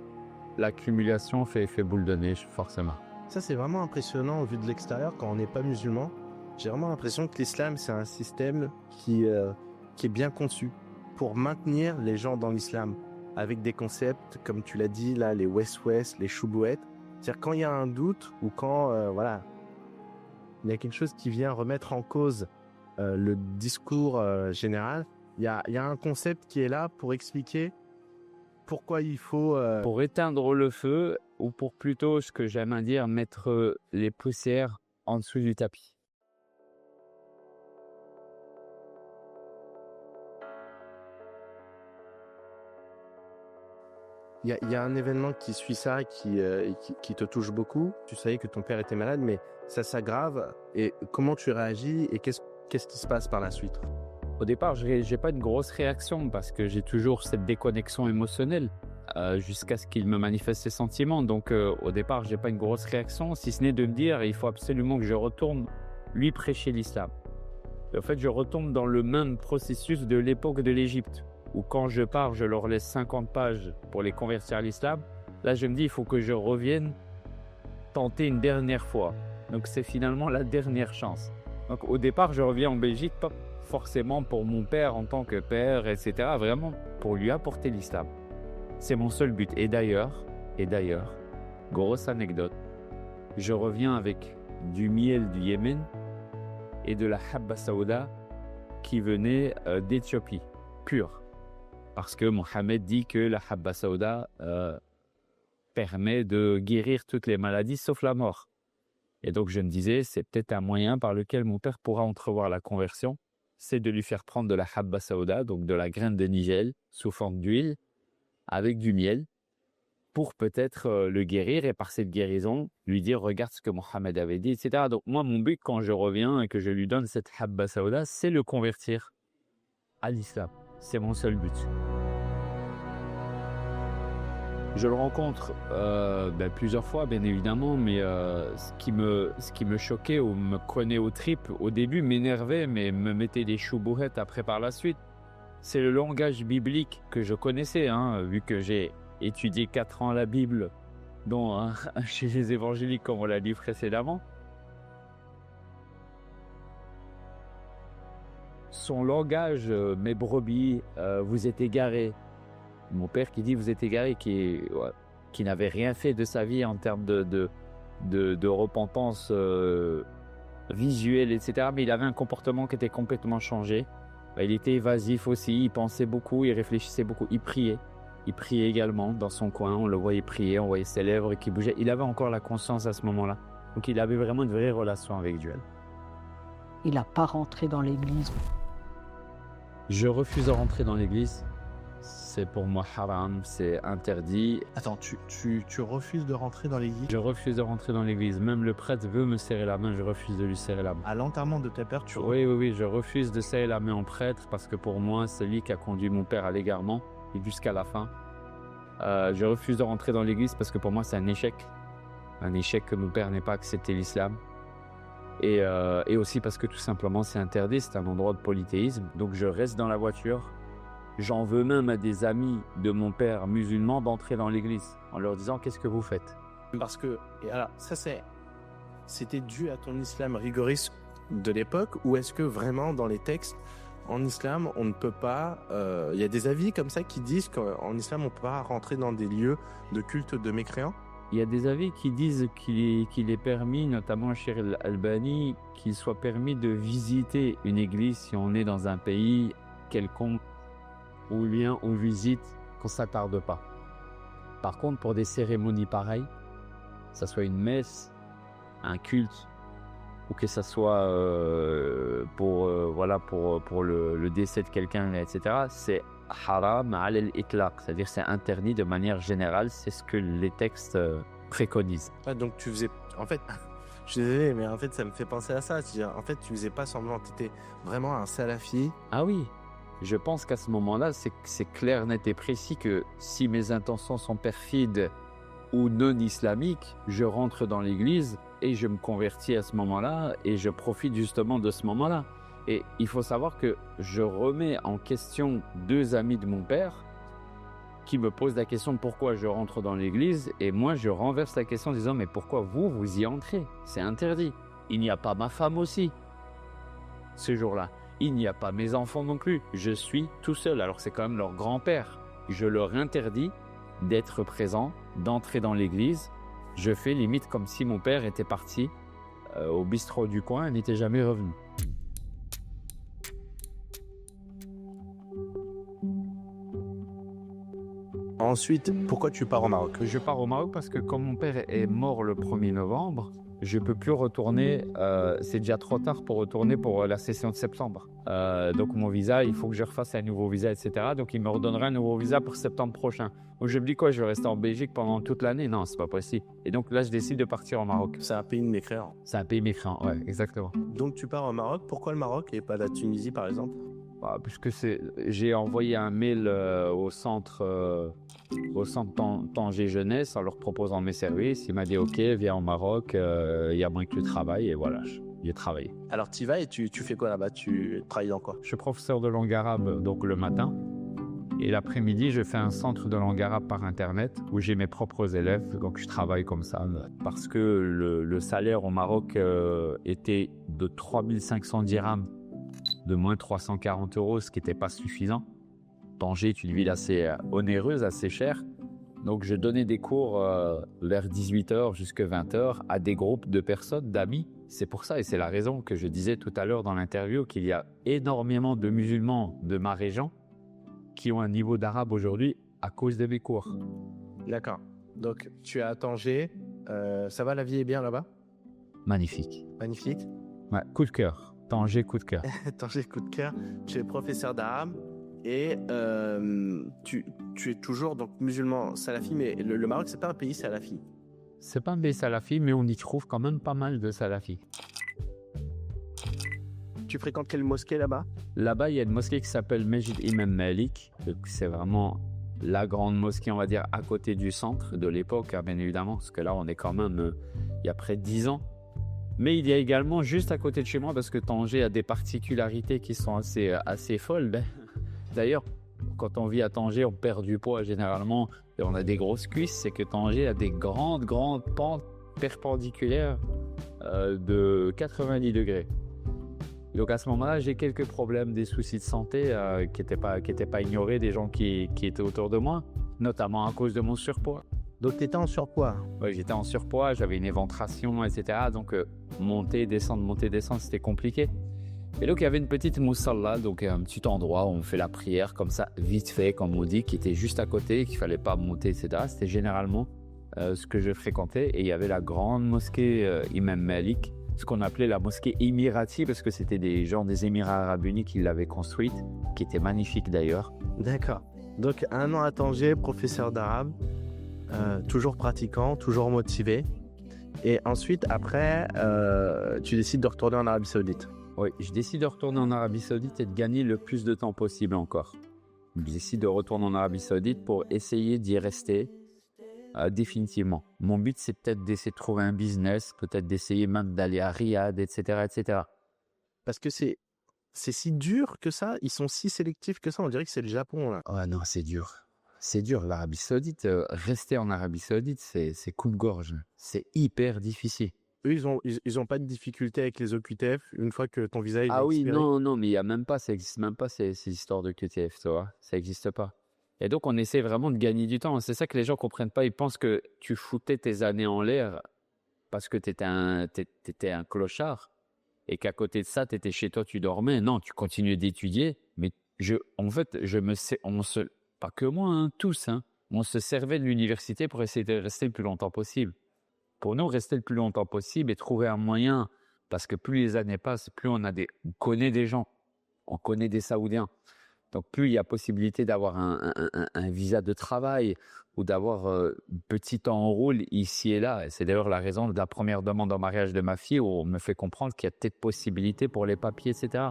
l'accumulation fait boule de neige, forcément. Ça, c'est vraiment impressionnant vu de l'extérieur quand on n'est pas musulman. J'ai vraiment l'impression que l'islam, c'est un système qui est bien conçu pour maintenir les gens dans l'islam, avec des concepts, comme tu l'as dit, là, les west-west, les choubouettes. C'est-à-dire quand il y a un doute ou quand, il y a quelque chose qui vient remettre en cause le discours général, il y a un concept qui est là pour expliquer pourquoi il faut... Pour éteindre le feu, ou pour plutôt, ce que j'aime à dire, mettre les poussières en dessous du tapis. Il y a un événement qui suit ça, qui te touche beaucoup. Tu savais que ton père était malade, mais ça s'aggrave. Et comment tu réagis et qu'est-ce qui se passe par la suite? Au départ, j'ai pas une grosse réaction parce que j'ai toujours cette déconnexion émotionnelle jusqu'à ce qu'il me manifeste ses sentiments. Donc au départ, j'ai pas une grosse réaction, si ce n'est de me dire il faut absolument que je retourne lui prêcher l'islam. En fait, je retombe dans le même processus de l'époque de l'Égypte, où quand je pars, je leur laisse 50 pages pour les convertir à l'islam. Là, je me dis il faut que je revienne tenter une dernière fois. Donc c'est finalement la dernière chance. Donc au départ, je reviens en Belgique, pas forcément pour mon père en tant que père, etc. Vraiment pour lui apporter l'islam. C'est mon seul but. Et d'ailleurs, grosse anecdote, je reviens avec du miel du Yémen et de la habba saouda qui venait d'Éthiopie, pure. Parce que Mohamed dit que la habba saouda permet de guérir toutes les maladies sauf la mort. Et donc je me disais, c'est peut-être un moyen par lequel mon père pourra entrevoir la conversion, c'est de lui faire prendre de la habba saouda, donc de la graine de nigel sous forme d'huile, avec du miel, pour peut-être le guérir et par cette guérison, lui dire regarde ce que Mohamed avait dit, etc. Donc moi, mon but quand je reviens et que je lui donne cette habba saouda, c'est le convertir à l'islam. C'est mon seul but. Je le rencontre plusieurs fois, bien évidemment, mais ce qui me choquait ou me cognait aux tripes au début, m'énervait, mais me mettait des choubourettes après par la suite. C'est le langage biblique que je connaissais, vu que j'ai étudié 4 ans la Bible, dont chez les évangéliques, comme on l'a dit précédemment. Son langage, mes brebis, vous êtes égarés. Mon père qui dit vous êtes égarés, qui n'avait rien fait de sa vie en termes de repentance visuelle, etc. Mais il avait un comportement qui était complètement changé. Il était évasif aussi, il pensait beaucoup, il réfléchissait beaucoup, il priait. Il priait également dans son coin, on le voyait prier, on voyait ses lèvres qui bougeaient. Il avait encore la conscience à ce moment-là. Donc il avait vraiment une vraie relation avec Dieu. Il n'a pas rentré dans l'église. Je refuse de rentrer dans l'église. C'est pour moi haram, c'est interdit. Attends, tu refuses de rentrer dans l'église? Je refuse de rentrer dans l'église. Même le prêtre veut me serrer la main, je refuse de lui serrer la main. À l'enterrement de ta père, Oui, je refuse de serrer la main au prêtre parce que pour moi, c'est lui qui a conduit mon père à l'égarement et jusqu'à la fin. Je refuse de rentrer dans l'église parce que pour moi, c'est un échec. Un échec que mon père n'ait pas accepté l'islam. Et aussi parce que tout simplement, c'est interdit, c'est un endroit de polythéisme. Donc je reste dans la voiture. J'en veux même à des amis de mon père musulman d'entrer dans l'église en leur disant qu'est-ce que vous faites? Parce que, et alors, ça c'était dû à ton islam rigoriste de l'époque, ou est-ce que vraiment dans les textes en islam on ne peut pas, il y a des avis comme ça qui disent qu'en islam on ne peut pas rentrer dans des lieux de culte de mécréants? Il y a des avis qui disent qu'il est permis, notamment chez Al-Albani, qu'il soit permis de visiter une église si on est dans un pays quelconque où bien on visite, qu'on ne s'attarde pas. Par contre, pour des cérémonies pareilles, que ce soit une messe, un culte, ou que ce soit pour le décès de quelqu'un, etc., c'est haram al al-itlaq, c'est-à-dire c'est interdit de manière générale, c'est ce que les textes préconisent. Ah, donc tu faisais, en fait, je suis désolé, mais en fait ça me fait penser à ça. C'est-à-dire, en fait, tu faisais pas semblant, tu étais vraiment un salafi. Ah oui. Je pense qu'à ce moment-là, c'est clair, net et précis que si mes intentions sont perfides ou non islamiques, je rentre dans l'église et je me convertis à ce moment-là et je profite justement de ce moment-là. Et il faut savoir que je remets en question 2 amis de mon père qui me posent la question de pourquoi je rentre dans l'église et moi je renverse la question en disant mais pourquoi vous y entrez? C'est interdit. Il n'y a pas ma femme aussi ce jour-là. Il n'y a pas mes enfants non plus. Je suis tout seul. Alors c'est quand même leur grand-père. Je leur interdis d'être présent, d'entrer dans l'église. Je fais limite comme si mon père était parti au bistrot du coin et n'était jamais revenu. Ensuite, pourquoi tu pars au Maroc? Je pars au Maroc parce que comme mon père est mort le 1er novembre, je ne peux plus retourner, c'est déjà trop tard pour retourner pour la session de septembre. Donc mon visa, il faut que je refasse un nouveau visa, etc. Donc il me redonnera un nouveau visa pour septembre prochain. Donc je me dis quoi, je vais rester en Belgique pendant toute l'année? Non, c'est pas possible. Et donc là, je décide de partir au Maroc. C'est un pays de mécréants. C'est un pays mécréant, ouais, exactement. Donc tu pars au Maroc, pourquoi le Maroc et pas la Tunisie par exemple? Puisque j'ai envoyé un mail au centre Tanger Jeunesse en leur proposant mes services. Il m'a dit ok, viens au Maroc, il y a moins que tu travailles et voilà, j'ai travaillé. Alors tu y vas et tu fais quoi là-bas? Tu travailles dans quoi? Je suis professeur de langue arabe donc le matin et l'après-midi je fais un centre de langue arabe par internet où j'ai mes propres élèves donc je travaille comme ça parce que le salaire au Maroc était de 3500 dirhams, de moins 340 €, ce qui n'était pas suffisant. Tanger est une ville assez onéreuse, assez chère. Donc je donnais des cours vers 18h jusqu'à 20h à des groupes de personnes, d'amis. C'est pour ça et c'est la raison que je disais tout à l'heure dans l'interview qu'il y a énormément de musulmans de ma région qui ont un niveau d'arabe aujourd'hui à cause de mes cours. D'accord. Donc tu es à Tanger. Ça va, la vie est bien là-bas? Magnifique. Magnifique. Ouais, coup de cœur. Tanger, coup de cœur. Tanger, coup de cœur. Tu es professeur d'arabe et tu es toujours donc musulman salafi, mais le Maroc, c'est pas un pays salafi. C'est pas un pays salafi, mais on y trouve quand même pas mal de salafis. Tu fréquentes quelle mosquée là-bas? Là-bas, il y a une mosquée qui s'appelle Mesjid Imam Malik. C'est vraiment la grande mosquée, on va dire, à côté du centre de l'époque, bien évidemment, parce que là, on est quand même, il y a près de 10 ans. Mais il y a également, juste à côté de chez moi, parce que Tanger a des particularités qui sont assez folles. D'ailleurs, quand on vit à Tanger, on perd du poids généralement, et on a des grosses cuisses, c'est que Tanger a des grandes pentes perpendiculaires de 90 degrés. Donc à ce moment-là, j'ai quelques problèmes, des soucis de santé qui n'étaient pas ignorés des gens qui étaient autour de moi, notamment à cause de mon surpoids. Donc tu étais en surpoids. Ouais, j'étais en surpoids, j'avais une éventration, etc. Donc monter, descendre, c'était compliqué. Et donc il y avait une petite moussalla, donc un petit endroit où on fait la prière comme ça, vite fait, comme on dit, qui était juste à côté, qu'il ne fallait pas monter, etc. C'était généralement ce que je fréquentais. Et il y avait la grande mosquée Imam Malik, ce qu'on appelait la mosquée émirati, parce que c'était des gens des Émirats Arabes Unis qui l'avaient construite, qui était magnifique d'ailleurs. D'accord. Donc 1 an à Tanger, professeur d'arabe, toujours pratiquant, toujours motivé. Et ensuite, après, tu décides de retourner en Arabie Saoudite. Oui, je décide de retourner en Arabie Saoudite et de gagner le plus de temps possible encore. Je décide de retourner en Arabie Saoudite pour essayer d'y rester définitivement. Mon but, c'est peut-être d'essayer de trouver un business, peut-être d'essayer même d'aller à Riyad, etc., etc. Parce que c'est si dur que ça, ils sont si sélectifs que ça, on dirait que c'est le Japon, là. Oh non, c'est dur. C'est dur, l'Arabie Saoudite. Rester en Arabie Saoudite, c'est coup de gorge. C'est hyper difficile. Eux, ils ont pas de difficulté avec les OQTF une fois que ton visa est expiré. Ah oui, non, mais il y a même pas, ça existe même pas ces histoires de QTF, tu vois. Ça existe pas. Et donc, on essaie vraiment de gagner du temps. C'est ça que les gens comprennent pas. Ils pensent que tu foutais tes années en l'air parce que t'étais un clochard et qu'à côté de ça, t'étais chez toi, tu dormais. Non, tu continuais d'étudier. Mais pas que moi, hein, tous, hein, on se servait de l'université pour essayer de rester le plus longtemps possible. Pour nous, rester le plus longtemps possible et trouver un moyen, parce que plus les années passent, plus on connaît des gens, on connaît des Saoudiens. Donc plus il y a possibilité d'avoir un visa de travail ou d'avoir un petit temps en rôle ici et là. Et c'est d'ailleurs la raison de la première demande en mariage de ma fille où on me fait comprendre qu'il y a peut-être possibilité pour les papiers, etc.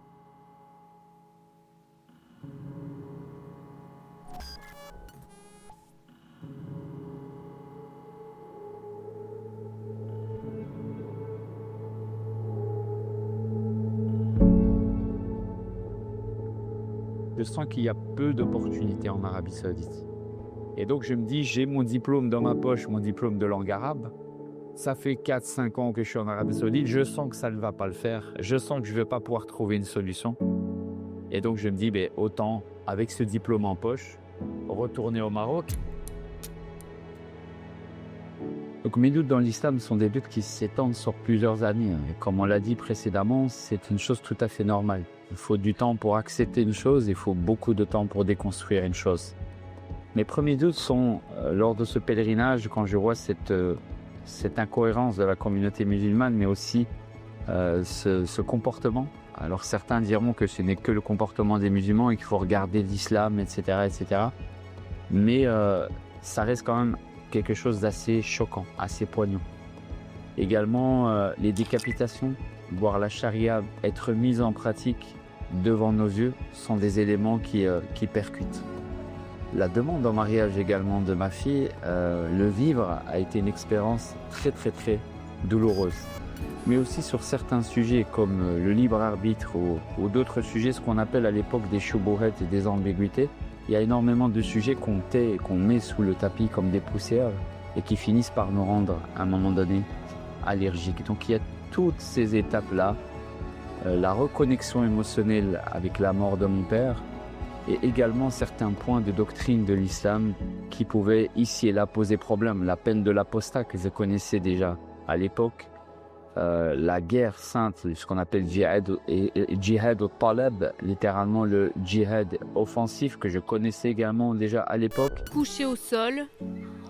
Je sens qu'il y a peu d'opportunités en Arabie Saoudite. Et donc je me dis, j'ai mon diplôme dans ma poche, mon diplôme de langue arabe. Ça fait 4-5 ans que je suis en Arabie Saoudite. Je sens que ça ne va pas le faire. Je sens que je ne vais pas pouvoir trouver une solution. Et donc je me dis, autant, avec ce diplôme en poche, retourner au Maroc. Donc mes doutes dans l'islam sont des doutes qui s'étendent sur plusieurs années. Et comme on l'a dit précédemment, c'est une chose tout à fait normale. Il faut du temps pour accepter une chose, il faut beaucoup de temps pour déconstruire une chose. Mes premiers doutes sont lors de ce pèlerinage, quand je vois cette incohérence de la communauté musulmane, mais aussi ce comportement. Alors certains diront que ce n'est que le comportement des musulmans et qu'il faut regarder l'islam, etc., etc. Mais ça reste quand même quelque chose d'assez choquant, assez poignant. Également, les décapitations, voir la charia être mise en pratique devant nos yeux, sont des éléments qui percutent. La demande en mariage également de ma fille, le vivre a été une expérience très très très douloureuse. Mais aussi sur certains sujets comme le libre arbitre ou d'autres sujets, ce qu'on appelle à l'époque des choubourettes et des ambiguïtés, il y a énormément de sujets qu'on tait et qu'on met sous le tapis comme des poussières et qui finissent par nous rendre à un moment donné allergiques. Donc il y a toutes ces étapes-là, la reconnexion émotionnelle avec la mort de mon père et également certains points de doctrine de l'islam qui pouvaient ici et là poser problème. La peine de l'apostat que je connaissais déjà à l'époque, la guerre sainte, ce qu'on appelle djihad au talab, littéralement le djihad offensif que je connaissais également déjà à l'époque. Couché au sol,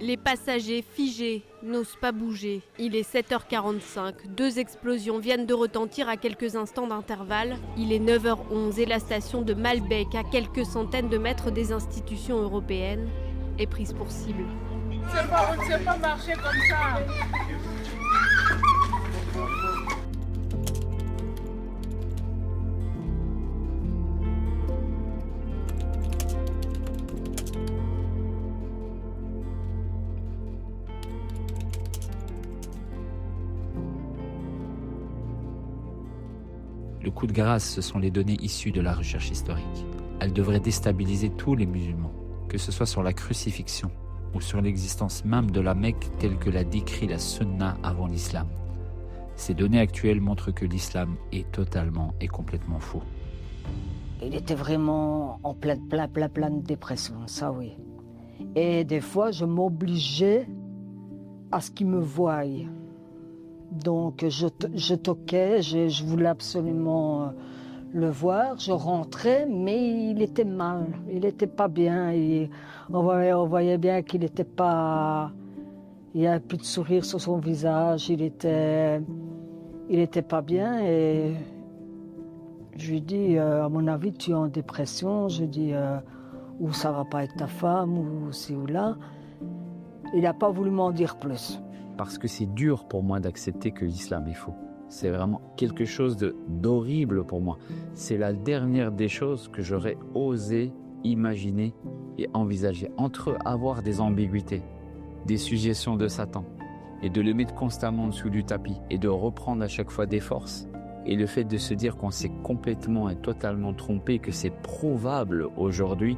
les passagers figés n'osent pas bouger. Il est 7h45, 2 explosions viennent de retentir à quelques instants d'intervalle. Il est 9h11 et la station de Malbec, à quelques centaines de mètres des institutions européennes, est prise pour cible. On ne sait pas marcher comme ça. Le coup de grâce, ce sont les données issues de la recherche historique. Elles devraient déstabiliser tous les musulmans, que ce soit sur la crucifixion ou sur l'existence même de la Mecque telle que l'a décrit la Sunna avant l'islam. Ces données actuelles montrent que l'islam est totalement et complètement faux. Il était vraiment en pleine dépression, ça oui. Et des fois, je m'obligeais à ce qu'il me voie. Donc, je toquais, je voulais absolument le voir. Je rentrais, mais il était mal, il n'était pas bien. On voyait bien qu'il n'était pas... Il n'y avait plus de sourire sur son visage, il était pas bien. Et je lui dis, à mon avis, tu es en dépression. Je dis, ou ça va pas avec ta femme, ou ci ou là. Il n'a pas voulu m'en dire plus. Parce que c'est dur pour moi d'accepter que l'islam est faux. C'est vraiment quelque chose d'horrible pour moi. C'est la dernière des choses que j'aurais osé imaginer et envisager. Entre avoir des ambiguïtés, des suggestions de Satan, et de le mettre constamment dessous du tapis, et de reprendre à chaque fois des forces, et le fait de se dire qu'on s'est complètement et totalement trompé, que c'est prouvable aujourd'hui,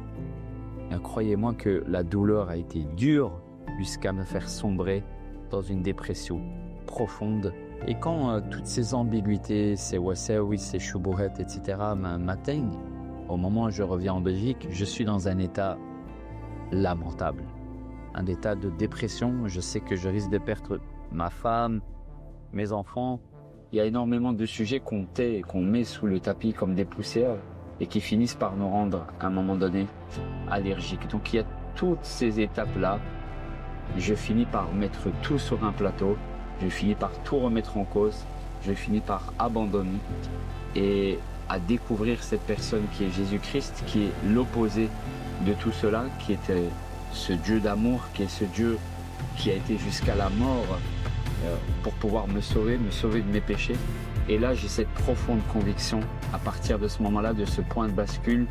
croyez-moi que la douleur a été dure jusqu'à me faire sombrer dans une dépression profonde. Et quand toutes ces ambiguïtés, ces wasawi, ces shubuhat, etc. m'atteignent, au moment où je reviens en Belgique, je suis dans un état lamentable. Un état de dépression. Je sais que je risque de perdre ma femme, mes enfants. Il y a énormément de sujets qu'on tait et qu'on met sous le tapis comme des poussières et qui finissent par nous rendre, à un moment donné, allergiques. Donc il y a toutes ces étapes-là. Je finis par mettre tout sur un plateau. Je finis par tout remettre en cause. Je finis par abandonner et à découvrir cette personne qui est Jésus-Christ, qui est l'opposé de tout cela, qui était ce Dieu d'amour, qui est ce Dieu qui a été jusqu'à la mort pour pouvoir me sauver de mes péchés. Et là, j'ai cette profonde conviction, à partir de ce moment-là, de ce point de bascule,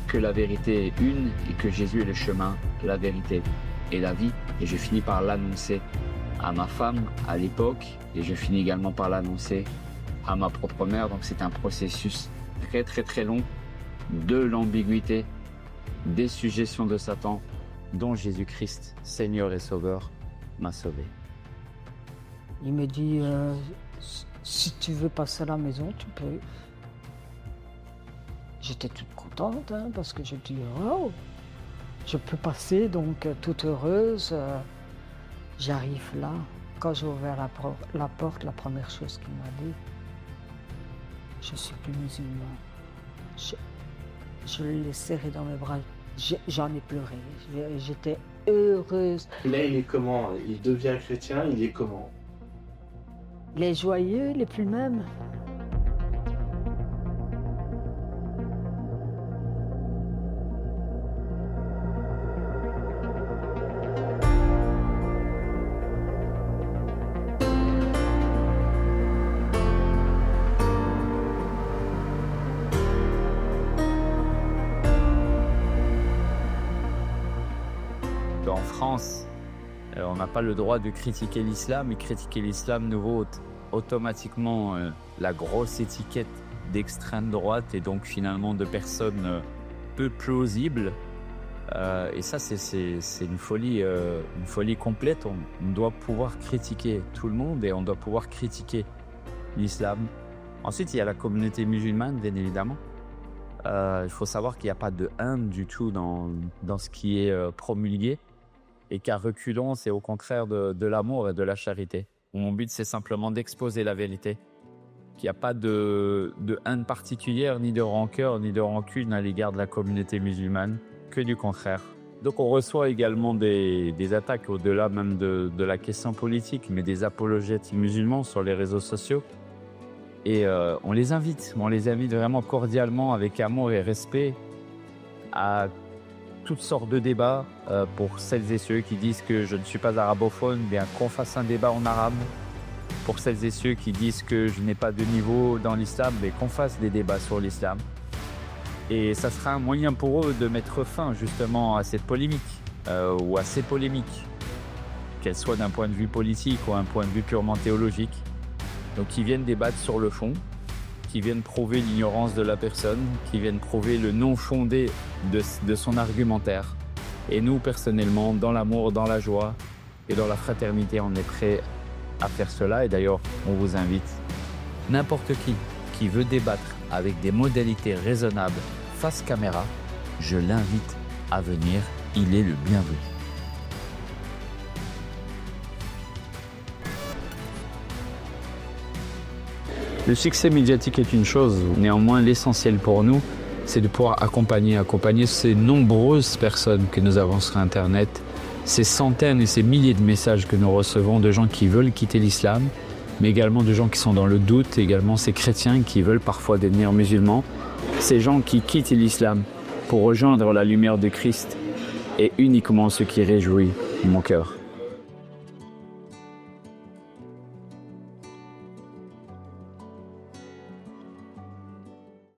que la vérité est une et que Jésus est le chemin, la vérité et la vie. Et je finis par l'annoncer à ma femme à l'époque, et je finis également par l'annoncer à ma propre mère. Donc c'est un processus très très très long de l'ambiguïté, des suggestions de Satan, dont Jésus-Christ, Seigneur et Sauveur, m'a sauvé. Il me dit, si tu veux passer à la maison, tu peux. J'étais toute contente, parce que je dis, oh, je peux passer, donc toute heureuse. J'arrive là. Quand j'ai ouvert la porte, la première chose qu'il m'a dit, je suis plus musulman. Je l'ai serré dans mes bras. J'en ai pleuré. J'étais heureuse. Et là, il est comment? Il devient chrétien, il est comment? Il est joyeux, il n'est plus le même. En France, on n'a pas le droit de critiquer l'islam, et critiquer l'islam nous vaut automatiquement la grosse étiquette d'extrême droite et donc finalement de personnes peu plausibles. Et ça, c'est une folie complète. On doit pouvoir critiquer tout le monde et on doit pouvoir critiquer l'islam. Ensuite, il y a la communauté musulmane, bien évidemment. Il faut savoir qu'il n'y a pas de haine du tout dans ce qui est promulgué. Et qu'à reculons, c'est au contraire de l'amour et de la charité. Mon but, c'est simplement d'exposer la vérité. Qu'il n'y a pas de haine particulière, ni de rancœur, ni de rancune à l'égard de la communauté musulmane, que du contraire. Donc on reçoit également des attaques au-delà même de la question politique, mais des apologètes musulmans sur les réseaux sociaux. Et on les invite vraiment cordialement, avec amour et respect, à toutes sortes de débats. Pour celles et ceux qui disent que je ne suis pas arabophone, bien qu'on fasse un débat en arabe. Pour celles et ceux qui disent que je n'ai pas de niveau dans l'islam, mais qu'on fasse des débats sur l'islam. Et ça sera un moyen pour eux de mettre fin justement à cette polémique, ou à ces polémiques, qu'elles soient d'un point de vue politique ou un point de vue purement théologique. Donc ils viennent débattre sur le fond, qui viennent prouver l'ignorance de la personne, qui viennent prouver le non fondé de son argumentaire. Et nous, personnellement, dans l'amour, dans la joie et dans la fraternité, on est prêt à faire cela. Et d'ailleurs, on vous invite, n'importe qui veut débattre avec des modalités raisonnables face caméra, je l'invite à venir, il est le bienvenu. Le succès médiatique est une chose, néanmoins l'essentiel pour nous, c'est de pouvoir accompagner ces nombreuses personnes que nous avons sur Internet, ces centaines et ces milliers de messages que nous recevons de gens qui veulent quitter l'islam, mais également de gens qui sont dans le doute, également ces chrétiens qui veulent parfois devenir musulmans, ces gens qui quittent l'islam pour rejoindre la lumière de Christ est uniquement ce qui réjouit mon cœur.